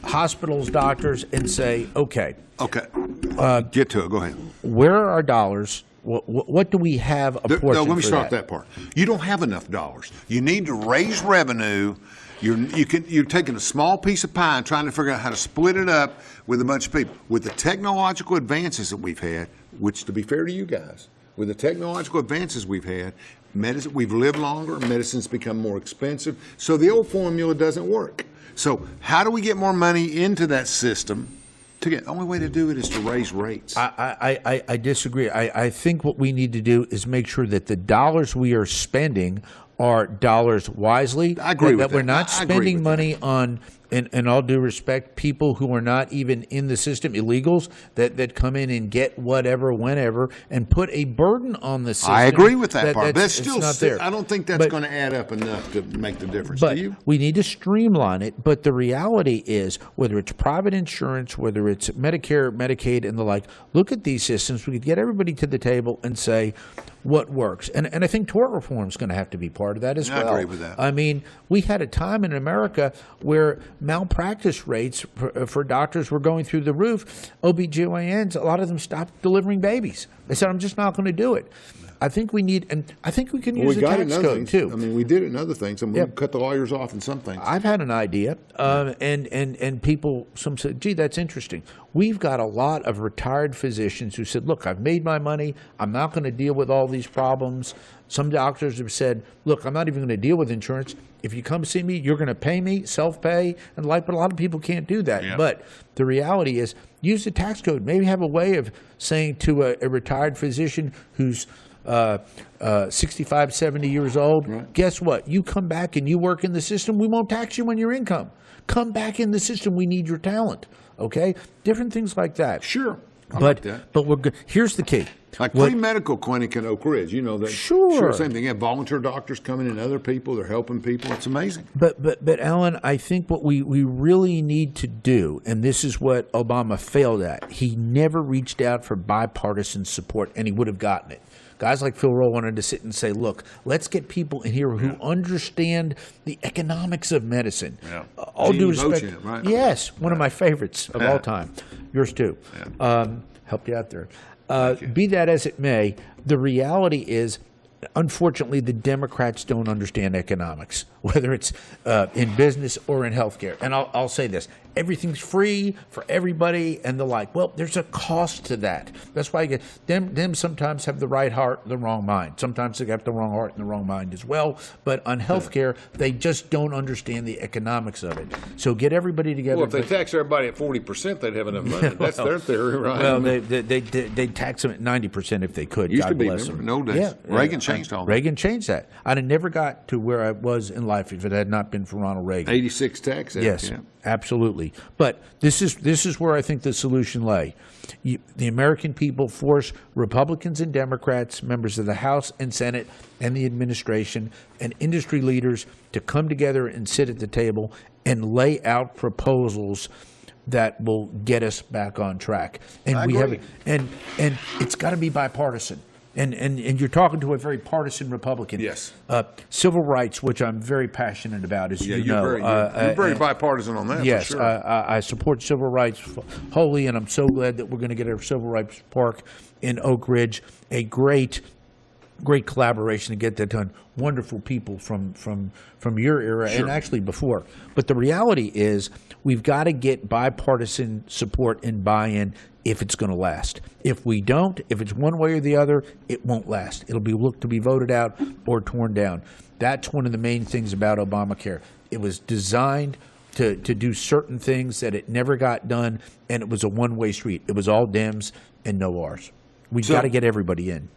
hospitals, doctors, and say, okay. Get to it. Go ahead. Where are our dollars? What do we have apportioned for that? Let me start that part. You don't have enough dollars. You need to raise revenue. You're taking a small piece of pie and trying to figure out how to split it up with a bunch of people. With the technological advances that we've had, which, to be fair to you guys, with the technological advances we've had, medicine, we've lived longer, medicine's become more expensive, so the old formula doesn't work. So how do we get more money into that system? The only way to do it is to raise rates. I disagree. I think what we need to do is make sure that the dollars we are spending are dollars wisely. I agree with that. That we're not spending money on, in all due respect, people who are not even in the system, illegals that come in and get whatever, whenever, and put a burden on the system. I agree with that part. That's still not there. I don't think that's going to add up enough to make the difference. But do you? We need to streamline it. But the reality is, whether it's private insurance, whether it's Medicare, Medicaid, and the like, look at these systems. We could get everybody to the table and say what works. And I think tort reform is going to have to be part of that as well. I agree with that. I mean, we had a time in America where malpractice rates for doctors were going through the roof. OBGYNs, a lot of them stopped delivering babies. They said, I'm just not going to do it. I think we need, and I think we can use the tax code too. I mean, we did it in other things, and we cut the lawyers off in some things. I've had an idea, and people, some said, gee, that's interesting. We've got a lot of retired physicians who said, look, I've made my money. I'm not going to deal with all these problems. Some doctors have said, look, I'm not even going to deal with insurance. If you come see me, you're going to pay me, self-pay, and like, but a lot of people can't do that. Yeah. But the reality is, use the tax code. Maybe have a way of saying to a retired physician who's 65, 70 years old, guess what? You come back and you work in the system, we won't tax you on your income. Come back in the system, we need your talent. Okay? Different things like that. Sure. But we're good. Here's the key. Like pre-medical clinic in Oak Ridge, you know that. Sure. Same thing. You have volunteer doctors coming in, other people. They're helping people. It's amazing. But Alan, I think what we really need to do, and this is what Obama failed at. He never reached out for bipartisan support, and he would have gotten it. Guys like Phil Rowe wanted to sit and say, look, let's get people in here who understand the economics of medicine. Yeah. All due respect. Beauchamp, right? Yes, one of my favorites of all time. Yours too. Helped you out there. Be that as it may, the reality is, unfortunately, the Democrats don't understand economics, whether it's in business or in healthcare. And I'll say this. Everything's free for everybody and the like. Well, there's a cost to that. That's why you get them sometimes have the right heart and the wrong mind. Sometimes they have the wrong heart and the wrong mind as well. But on healthcare, they just don't understand the economics of it. So get everybody together. Well, if they tax everybody at 40%, they'd have enough money. That's their theory, right? Well, they'd tax them at 90% if they could. Used God to be, bless them. no days. Yeah, Reagan changed all that. Reagan changed that. I'd have never got to where I was in life if it had not been for Ronald Reagan. 86 tax act. Yes, Yeah. absolutely. But this is where I think the solution lay. The American people force Republicans and Democrats, members of the House and Senate, and the administration and industry leaders to come together and sit at the table and lay out proposals that will get us back on track. And I we agree. have, and it's got to be bipartisan. And you're talking to a very partisan Republican. Yes. Civil rights, which I'm very passionate about, as you know. You're very bipartisan on that. Yes, for sure. I support civil rights wholly, and I'm so glad that we're going to get a civil rights park in Oak Ridge. A great collaboration to get that done. Wonderful people from your era and actually before. But the reality is we've got to get bipartisan support and buy-in if it's going to last. If we don't, if it's one way or the other, it won't last. It'll be looked to be voted out or torn down. That's one of the main things about Obamacare. It was designed to do certain things that it never got done, and it was a one-way street. It was all Dems and no Rs. We've got to get everybody in.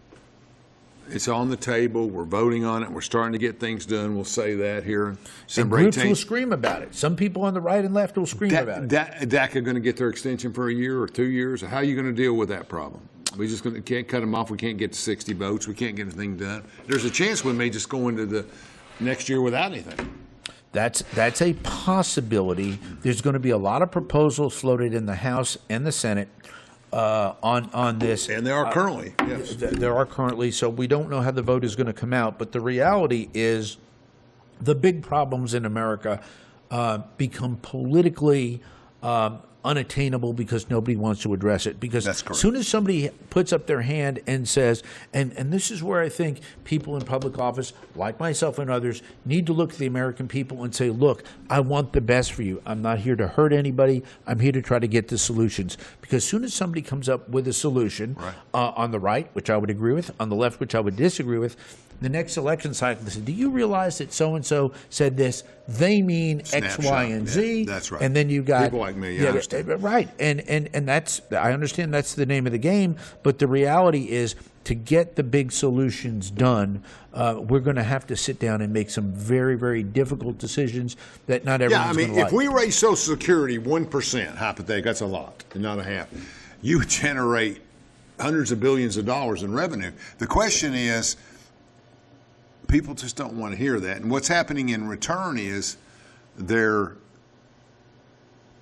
It's on the table. We're voting on it. We're starting to get things done. We'll say that here. December And groups 18th. will scream about it. Some people on the right and left will scream about it. DACA going to get their extension for a year or 2 years? How are you going to deal with that problem? We just can't cut them off. We can't get to 60 votes. We can't get anything done. There's a chance we may just go into the next year without anything. That's a possibility. There's going to be a lot of proposals floated in the House and the Senate on this. And there are currently, yes. There are currently, so we don't know how the vote is going to come out. But the reality is the big problems in America become politically unattainable because nobody wants to address it. Because as soon as somebody puts up their hand and says, and this is where I think people in public office, like myself and others, need to look at the American people and say, look, I want the best for you. I'm not here to hurt anybody. I'm here to try to get the solutions. Because as soon as somebody comes up with a solution on the right, which I would agree with, on the left, which I would disagree with, the next election cycle, they say, do you realize that so-and-so said this? They mean X, Y, and Z. Yeah, that's right. And then you got people like me. I understand. Right. And that's, I understand that's the name of the game. But the reality is, to get the big solutions done, we're going to have to sit down and make some very, very difficult decisions that not everyone's going to like. If we raise Social Security 1%, hypothetically, that's a lot, and not a half, you would generate hundreds of billions of dollars in revenue. The question is, people just don't want to hear that. And what's happening in return is their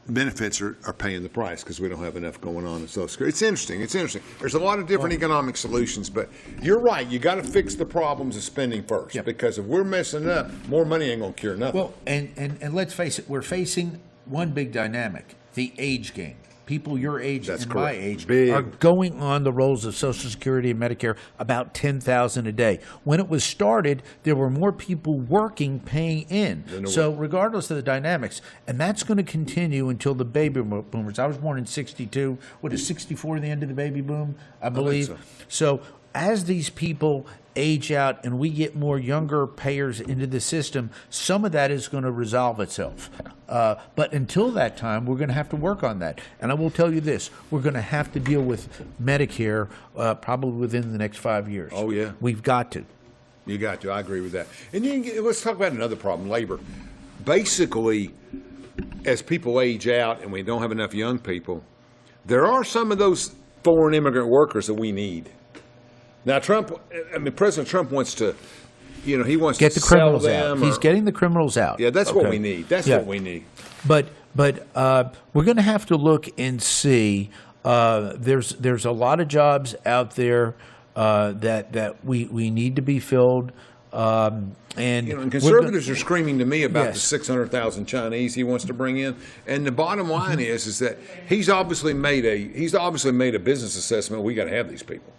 benefits are paying the price because we don't have enough going on in Social Security. It's interesting. There's a lot of different economic solutions, but you're right. You got to fix the problems of spending first because if we're messing up, more money ain't going to cure nothing. Well, and let's face it, we're facing one big dynamic, the age game. People your age and my age are going on the rolls of Social Security and Medicare about 10,000 a day. When it was started, there were more people working, paying in. So regardless of the dynamics, and that's going to continue until the baby boomers. I was born in 62. What is 64 the end of the baby boom, I believe? I think so. So as these people age out and we get more younger payers into the system, some of that is going to resolve itself. But until that time, we're going to have to work on that. And I will tell you this, we're going to have to deal with Medicare probably within the next 5 years. Oh, yeah. We've got to. You got to. I agree with that. And let's talk about another problem, labor. Basically, as people age out and we don't have enough young people, there are some of those foreign immigrant workers that we need. Now, President Trump wants to, he wants get to the criminals sell out. them. He's getting the criminals out. Yeah, that's what we need. That's what we need. But we're going to have to look and see. There's a lot of jobs out there that we need to be filled. And conservatives are screaming to me about the 600,000 Chinese he wants to bring in. And the bottom line is that he's obviously made a business assessment. We got to have these people.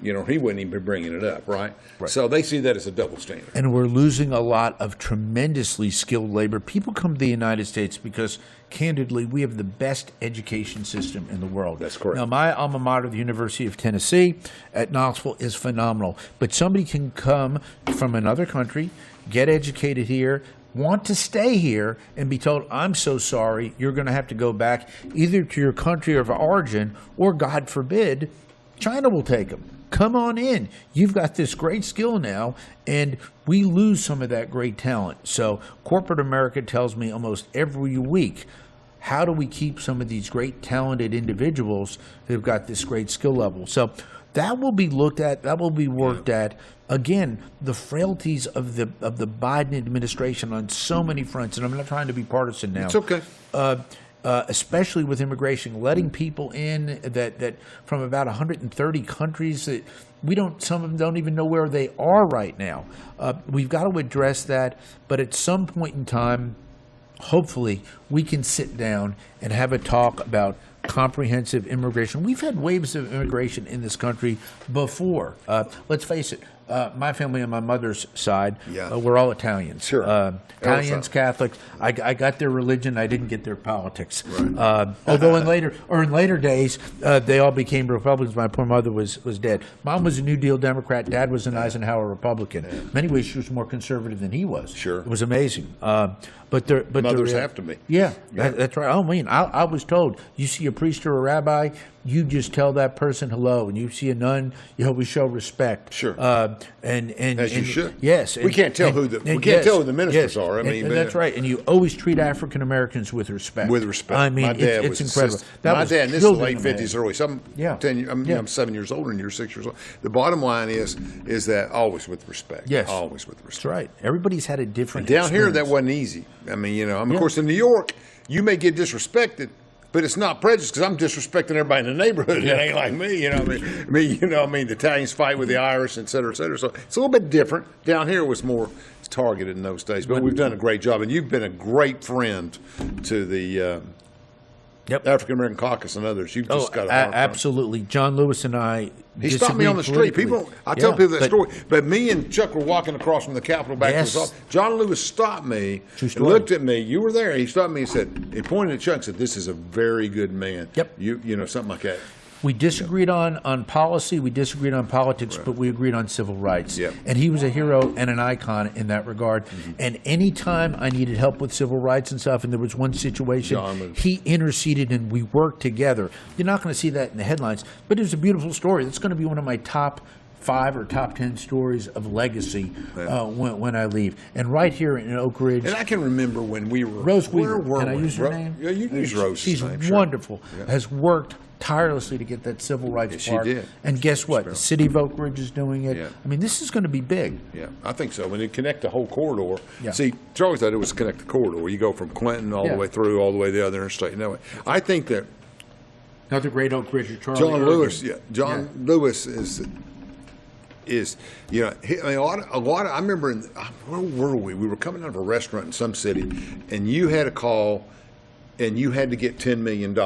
He wouldn't even be bringing it up, right? So they see that as a double standard. And we're losing a lot of tremendously skilled labor. People come to the United States because, candidly, we have the best education system in the world. That's correct. Now, my alma mater, the University of Tennessee at Knoxville, is phenomenal. But somebody can come from another country, get educated here, want to stay here, and be told, I'm so sorry, you're going to have to go back either to your country of origin or, God forbid, China will take them. Come on in. You've got this great skill now, and we lose some of that great talent. So corporate America tells me almost every week, how do we keep some of these great talented individuals who've got this great skill level? So that will be looked at. That will be worked at. Again, the frailties of the Biden administration on so many fronts, and I'm not trying to be partisan now. It's okay. Especially with immigration, letting people in that from about 130 countries that some of them don't even know where they are right now. We've got to address that, but at some point in time, hopefully, we can sit down and have a talk about comprehensive immigration. We've had waves of immigration in this country before. Let's face it. My family on my mother's side, we're all Italians. Sure. Italians, Catholics. I got their religion. I didn't get their politics. Right. Although in later days, they all became Republicans. My poor mother was dead. Mom was a New Deal Democrat. Dad was an Eisenhower Republican. In many ways, she was more conservative than he was. Sure. It was amazing. But mothers have to be. Yeah, that's right. I was told, you see a priest or a rabbi, you just tell that person hello, and you see a nun, you always show respect. Sure. And as you should. Yes. We can't tell who the ministers are. That's right. And you always treat African Americans with respect. With respect. I mean, it's incredible. My dad, this is late 50s, early. So I'm 7 years older, and you're 6 years old. The bottom line is that always with respect. Yes. Always with respect. That's right. Everybody's had a different. And down here, that wasn't easy. Of course, in New York, you may get disrespected, but it's not prejudice because I'm disrespecting everybody in the neighborhood. It ain't like me, the Italians fight with the Irish, et cetera, et cetera. So it's a little bit different. Down here, it was more targeted in those days. But we've done a great job, and you've been a great friend to the African American Caucus and others. You've just got a heart. Absolutely. John Lewis and I. He stopped me on the street. I tell people that story. But me and Chuck were walking across from the Capitol back to his office. John Lewis stopped me and looked at me. You were there. He stopped me and said, he pointed at Chuck and said, "This is a very good man." Yep. Something like that. We disagreed on policy, we disagreed on politics, but we agreed on civil rights. Yep. And he was a hero and an icon in that regard. Mm-hmm. And any time I needed help with civil rights and stuff, and there was one situation, he interceded and we worked together. You're not going to see that in the headlines, but it was a beautiful story. That's going to be one of my top 5 or top 10 stories of legacy when I leave. And right here in Oak Ridge. And I can remember when we were. Rose Weaver. Can I use her name? Yeah, you can use Rose's She's name. wonderful. Sure. Has worked tirelessly to get that civil rights part. She did. And guess what? The city of Oak Ridge is doing it. Yeah. This is going to be big. Yeah, I think so. When you connect the whole corridor. Yeah. See, Charlie thought it was connect the corridor. You go from Clinton all the way through, all the way to the other interstate. No, I think that. Another great Oak Ridge, Charlie. John Lewis. Yeah, John Lewis is a lot of, I remember where were we? We were coming out of a restaurant in some city, and you had a call, and you had to get $10 million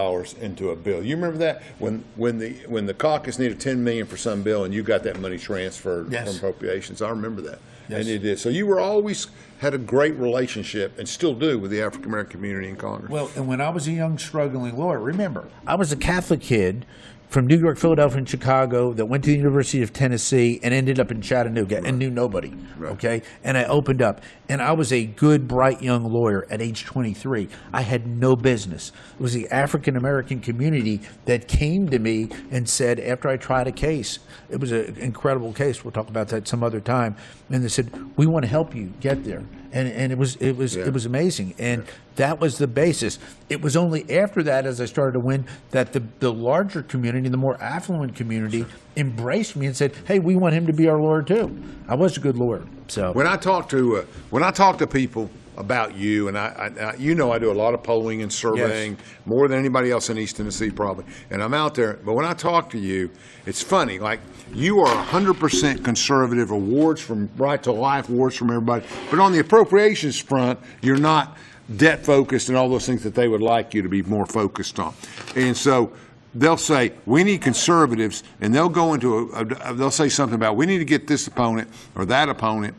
into a bill. You remember that when the caucus needed $10 million for some bill, and you got that money transferred from appropriations. I remember that, and you did. So you were always had a great relationship, and still do, with the African American community in Congress. Well, and when I was a young struggling lawyer, remember, I was a Catholic kid from New York, Philadelphia, and Chicago that went to the University of Tennessee and ended up in Chattanooga and knew nobody, okay? And I opened up. And I was a good, bright young lawyer at age 23. I had no business. It was the African-American community that came to me and said, after I tried a case, it was an incredible case, we'll talk about that some other time, and they said, we want to help you get there. And it was amazing. And that was the basis. It was only after that, as I started to win, that the larger community, the more affluent community, embraced me and said, "Hey, we want him to be our lawyer too." I was a good lawyer. So when I talk to people about you, and I you know I do a lot of polling and surveying, more than anybody else in East Tennessee probably, and I'm out there. But when I talk to you, it's funny. Like, you are 100% conservative, awards from right to life, awards from everybody. But on the appropriations front, you're not debt focused and all those things that they would like you to be more focused on. And so they'll say, we need conservatives, and they'll go into they'll say something about, we need to get this opponent or that opponent.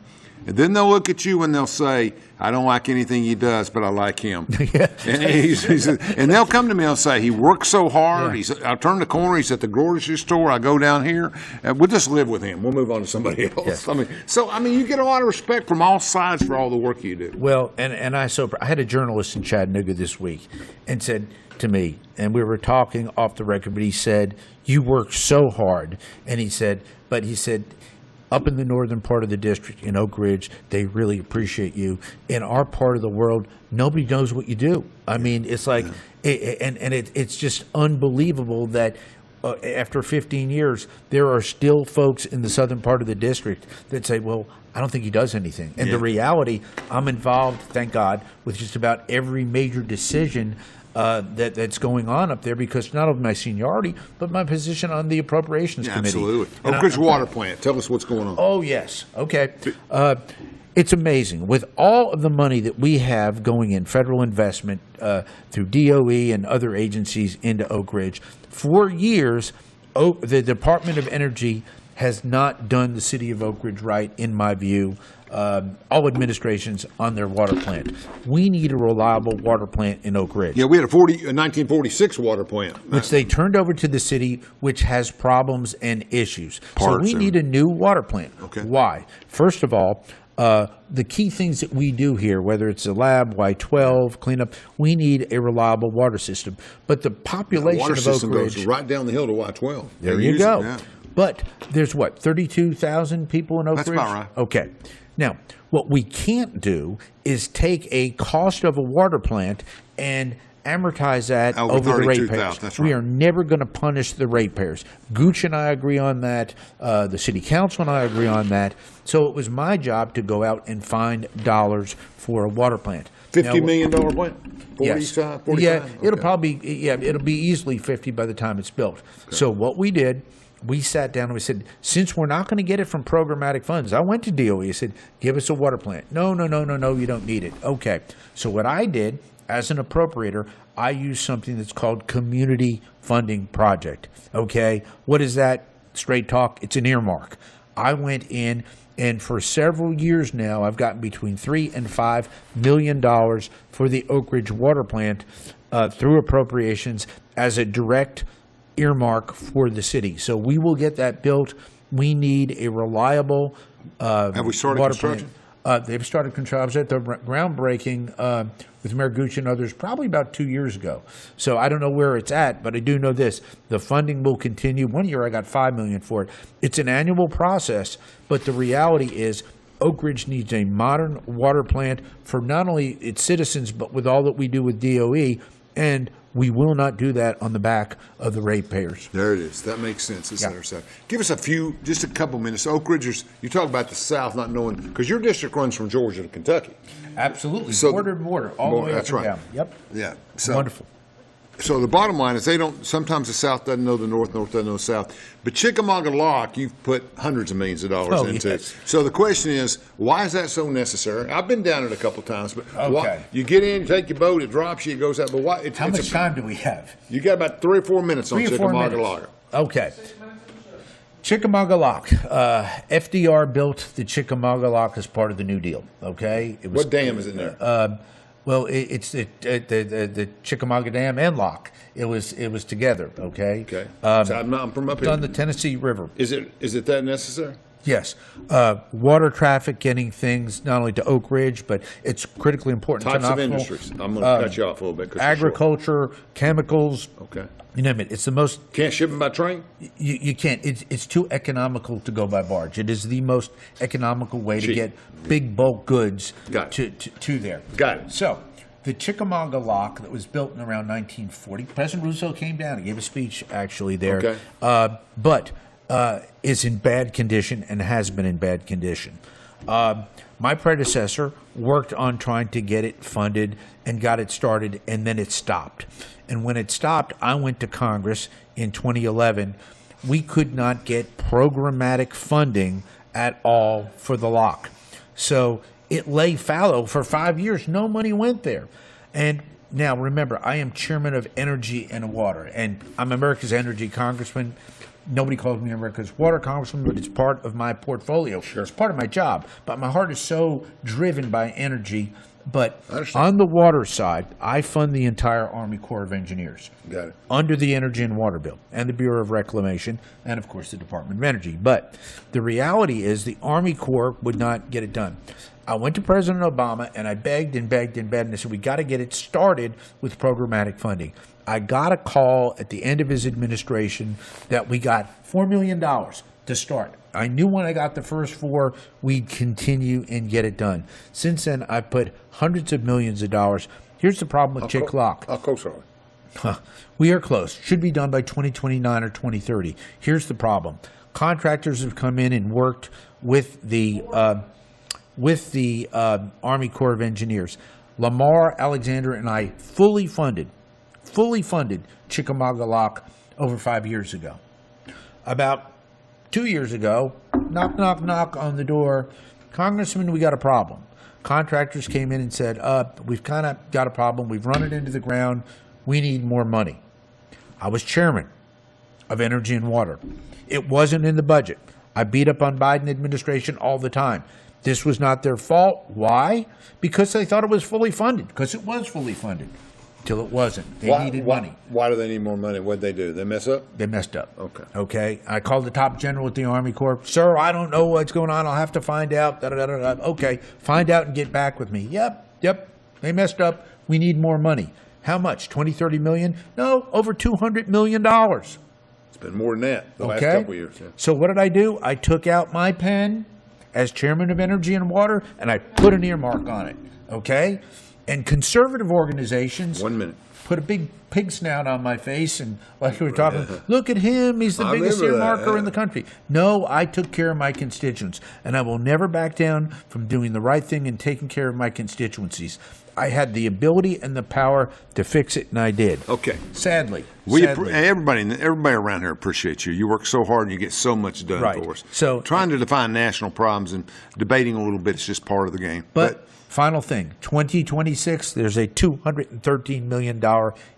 And then they'll look at you and they'll say, I don't like anything he does, but I like him. And they'll come to me and say, he works so hard. I turn the corner. He's at the grocery store. I go down here. We'll just live with him. We'll move on to somebody else. Yeah. I mean, you get a lot of respect from all sides for all the work you do. Well, and I had a journalist in Chattanooga this week and said to me, and we were talking off the record, but he said, you work so hard. And he said, up in the northern part of the district in Oak Ridge, they really appreciate you. In our part of the world, nobody knows what you do. I mean, it's like, it's just unbelievable that after 15 years, there are still folks in the southern part of the district that say, well, I don't think he does anything. And the reality, I'm involved, thank God, with just about every major decision that's going on up there, because not only my seniority, but my position on the Appropriations Committee. Absolutely. Oak Ridge Water Plant. Tell us what's going on. Oh, yes. Okay. It's amazing. With all of the money that we have going in, federal investment through DOE and other agencies into Oak Ridge, for years, the Department of Energy has not done the city of Oak Ridge right, in my view. All administrations on their water plant. We need a reliable water plant in Oak Ridge. Yeah, we had a 1946 water plant, which they turned over to the city, which has problems and issues. So we need a new water plant. Okay. Why? First of all, the key things that we do here, whether it's a lab, Y12, cleanup, we need a reliable water system. But the population of Oak Ridge... The water system goes right down the hill to Y12. There you go. But there's 32,000 people in Oak Ridge? That's about right. Okay. Now, what we can't do is take a cost of a water plant and amortize that over the ratepayers. That's right. We are never going to punish the ratepayers. Gooch and I agree on that. The city council and I agree on that. So it was my job to go out and find dollars for a water plant. $50 million plant? 45? Yeah, it'll probably it'll be easily 50 by the time it's built. Okay. So what we did, we sat down and we said, since we're not going to get it from programmatic funds, I went to DOE. I said, give us a water plant. No, you don't need it. Okay. So what I did as an appropriator, I used something that's called Community Funding Project. Okay. What is that? Straight talk. It's an earmark. I went in, and for several years now, I've gotten between $3 and $5 million for the Oak Ridge water plant through appropriations as a direct earmark for the city. So we will get that built. We need a reliable Have we started water construction? Plant. They've started construction. The groundbreaking with Mayor Gooch and others probably about 2 years ago. So I don't know where it's at, but I do know this. The funding will continue. One year I got $5 million for it. It's an annual process, but the reality is Oak Ridge needs a modern water plant for not only its citizens, but with all that we do with DOE, and we will not do that on the back of the ratepayers. There it is. That makes sense. Give us just a couple minutes. Oak Ridgers, you talk about the South not knowing, because your district runs from Georgia to Kentucky. Absolutely. Border to border, all the way up and down. Yep. Yeah. Wonderful. So the bottom line is sometimes the South doesn't know the North doesn't know the South. But Chickamauga Lock, you've put hundreds of millions of dollars into. Yes. So the question is, why is that so necessary? I've been down it a couple of times, but why, you get in, you take your boat, it drops you, it goes out. But why? How much time do we have? You got about 3 or 4 minutes on Chickamauga Lock. Okay. Chickamauga Lock. FDR built the Chickamauga Lock as part of the New Deal. Okay. What dam is in there? Well, it's the Chickamauga Dam and lock. It was together. Okay. Okay. So I'm from up it's here. on the Tennessee River. Is it that necessary? Yes. Water traffic getting things not only to Oak Ridge, but it's critically important Types to of Knoxville. industries. I'm going to cut you off a little bit. 'cause you're short. Agriculture, chemicals. Okay. You name it. It's the most. Can't ship them by train? You can't. It's too economical to go by barge. It is the most economical way to Cheap. get big bulk goods Got it. to there. Got it. So, the Chickamauga Lock that was built in around 1940, President Roosevelt came down and gave a speech actually there. Okay. But is in bad condition and has been in bad condition. My predecessor worked on trying to get it funded and got it started, and then it stopped. And when it stopped, I went to Congress in 2011. We could not get programmatic funding at all for the lock. So it lay fallow for 5 years. No money went there. And now remember, I am chairman of Energy and Water, and I'm America's Energy Congressman. Nobody calls me America's Water Congressman, but it's part of my portfolio. Sure. It's part of my job. But my heart is so driven by energy. But on the water side, I fund the entire Army Corps of Engineers. Got it. Under the Energy and Water Bill, and the Bureau of Reclamation, and of course the Department of Energy. But the reality is the Army Corps would not get it done. I went to President Obama and I begged and begged and begged and I said, we got to get it started with programmatic funding. I got a call at the end of his administration that we got $4 million to start. I knew when I got the first 4, we'd continue and get it done. Since then, I've put hundreds of millions of dollars. Here's the problem with Chick Lock. How close are we? We are close. Should be done by 2029 or 2030. Here's the problem. Contractors have come in and worked with the Army Corps of Engineers. Lamar, Alexander, and I fully funded Chickamauga Lock over 5 years ago. About 2 years ago, knock, knock, knock on the door. Congressman, we got a problem. Contractors came in and said, we've kind of got a problem. We've run it into the ground. We need more money. I was chairman of Energy and Water. It wasn't in the budget. I beat up on Biden administration all the time. This was not their fault. Why? Because they thought it was fully funded. Because it was fully funded. Until it wasn't. They needed money. Why do they need more money? What'd they do? They mess up? They messed up. Okay. Okay. I called the top general at the Army Corps. Sir, I don't know what's going on. I'll have to find out. Da, da, da, da. Okay. Find out and get back with me. Yep. They messed up. We need more money. How much? 20, 30 million? No, over $200 million. It's been more than that the last couple of years. Yeah. So what did I do? I took out my pen as chairman of Energy and Water, and I put an earmark on it. Okay? And conservative organizations 1 minute. put a big pig snout on my face and like we were talking, look at him, he's the biggest earmarker in the country. No, I took care of my constituents, and I will never back down from doing the right thing and taking care of my constituencies. I had the ability and the power to fix it, and I did. Okay. Sadly. Everybody around here appreciates you. You work so hard and you get so much done for us. So trying to define national problems and debating a little bit is just part of the game. But final thing, 2026, there's a $213 million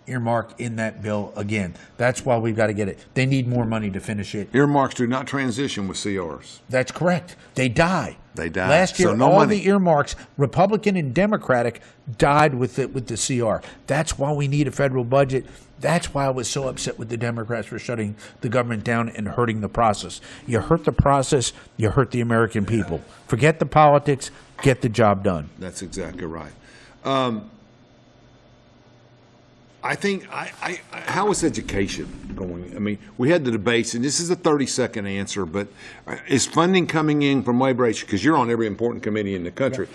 earmark in that bill again. That's why we've got to get it. They need more money to finish it. Earmarks do not transition with CRs. That's correct. They die. They die. Last year, so no all money. the earmarks, Republican and Democratic, died with the CR. That's why we need a federal budget. That's why I was so upset with the Democrats for shutting the government down and hurting the process. You hurt the process, you hurt the American people. Forget the politics, get the job done. That's exactly right. I think, how is education going? I mean, we had the debates, and this is a 30-second answer, but is funding coming in from Waybridge? Because you're on every important committee in the country.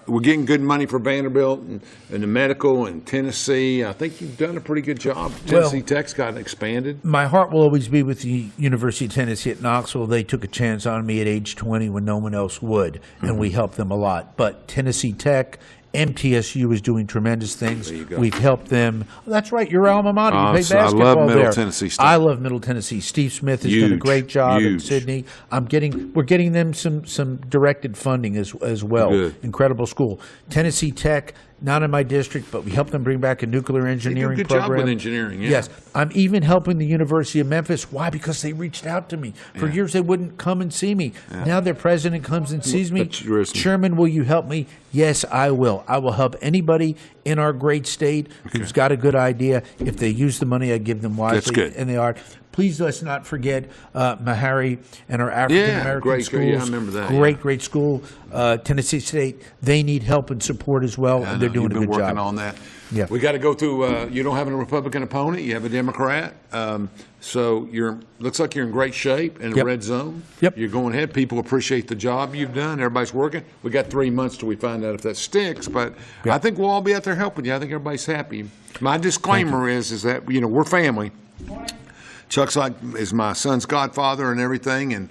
We're getting good money for Vanderbilt and the medical and Tennessee. I think you've done a pretty good job. Tennessee Tech's gotten expanded. My heart will always be with the University of Tennessee at Knoxville. They took a chance on me at age 20 when no one else would, and we helped them a lot. But Tennessee Tech, MTSU is doing tremendous things. We've helped them. That's right, your alma mater. You play basketball I love Middle there. Tennessee State. I love Middle Tennessee. Steve Smith has done a great job in Sydney. We're getting them some directed funding as well. Good. Incredible school. Tennessee Tech not in my district, but we helped them bring back a nuclear engineering They do a good program. job with engineering, yeah. Yes. I'm even helping the University of Memphis. Why? Because they reached out to me. For years, they wouldn't come and see me. Now their president comes and sees me. Chairman, will you help me? Yes, I will. I will help anybody in our great state who's got a good idea. If they use the money, I give them wisely. That's good. And they are. Please let's not forget Meharry and our African-American great, schools. yeah, I remember that, Great school. Tennessee State, they need help and support as well, and they're doing a good You've been job. working on that. Yeah. We got to go through, you don't have a Republican opponent, you have a Democrat. So looks like you're in great shape in the red zone. Yep. You're going ahead. People appreciate the job you've done. Everybody's working. We got 3 months till we find out if that sticks, but I think we'll all be out there helping you. I think everybody's happy. My disclaimer is that, we're family. Chuck's is my son's godfather and everything, and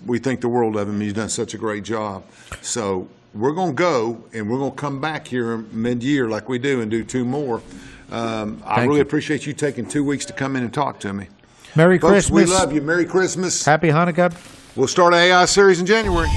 we think the world of him. He's done such a great job. So we're going to go, and we're going to come back here mid-year like we do and do 2 more. I really appreciate you taking 2 weeks to come in and talk to me. Merry Folks, Christmas. we love you. Merry Christmas. Happy Hanukkah. We'll start an AI series in January.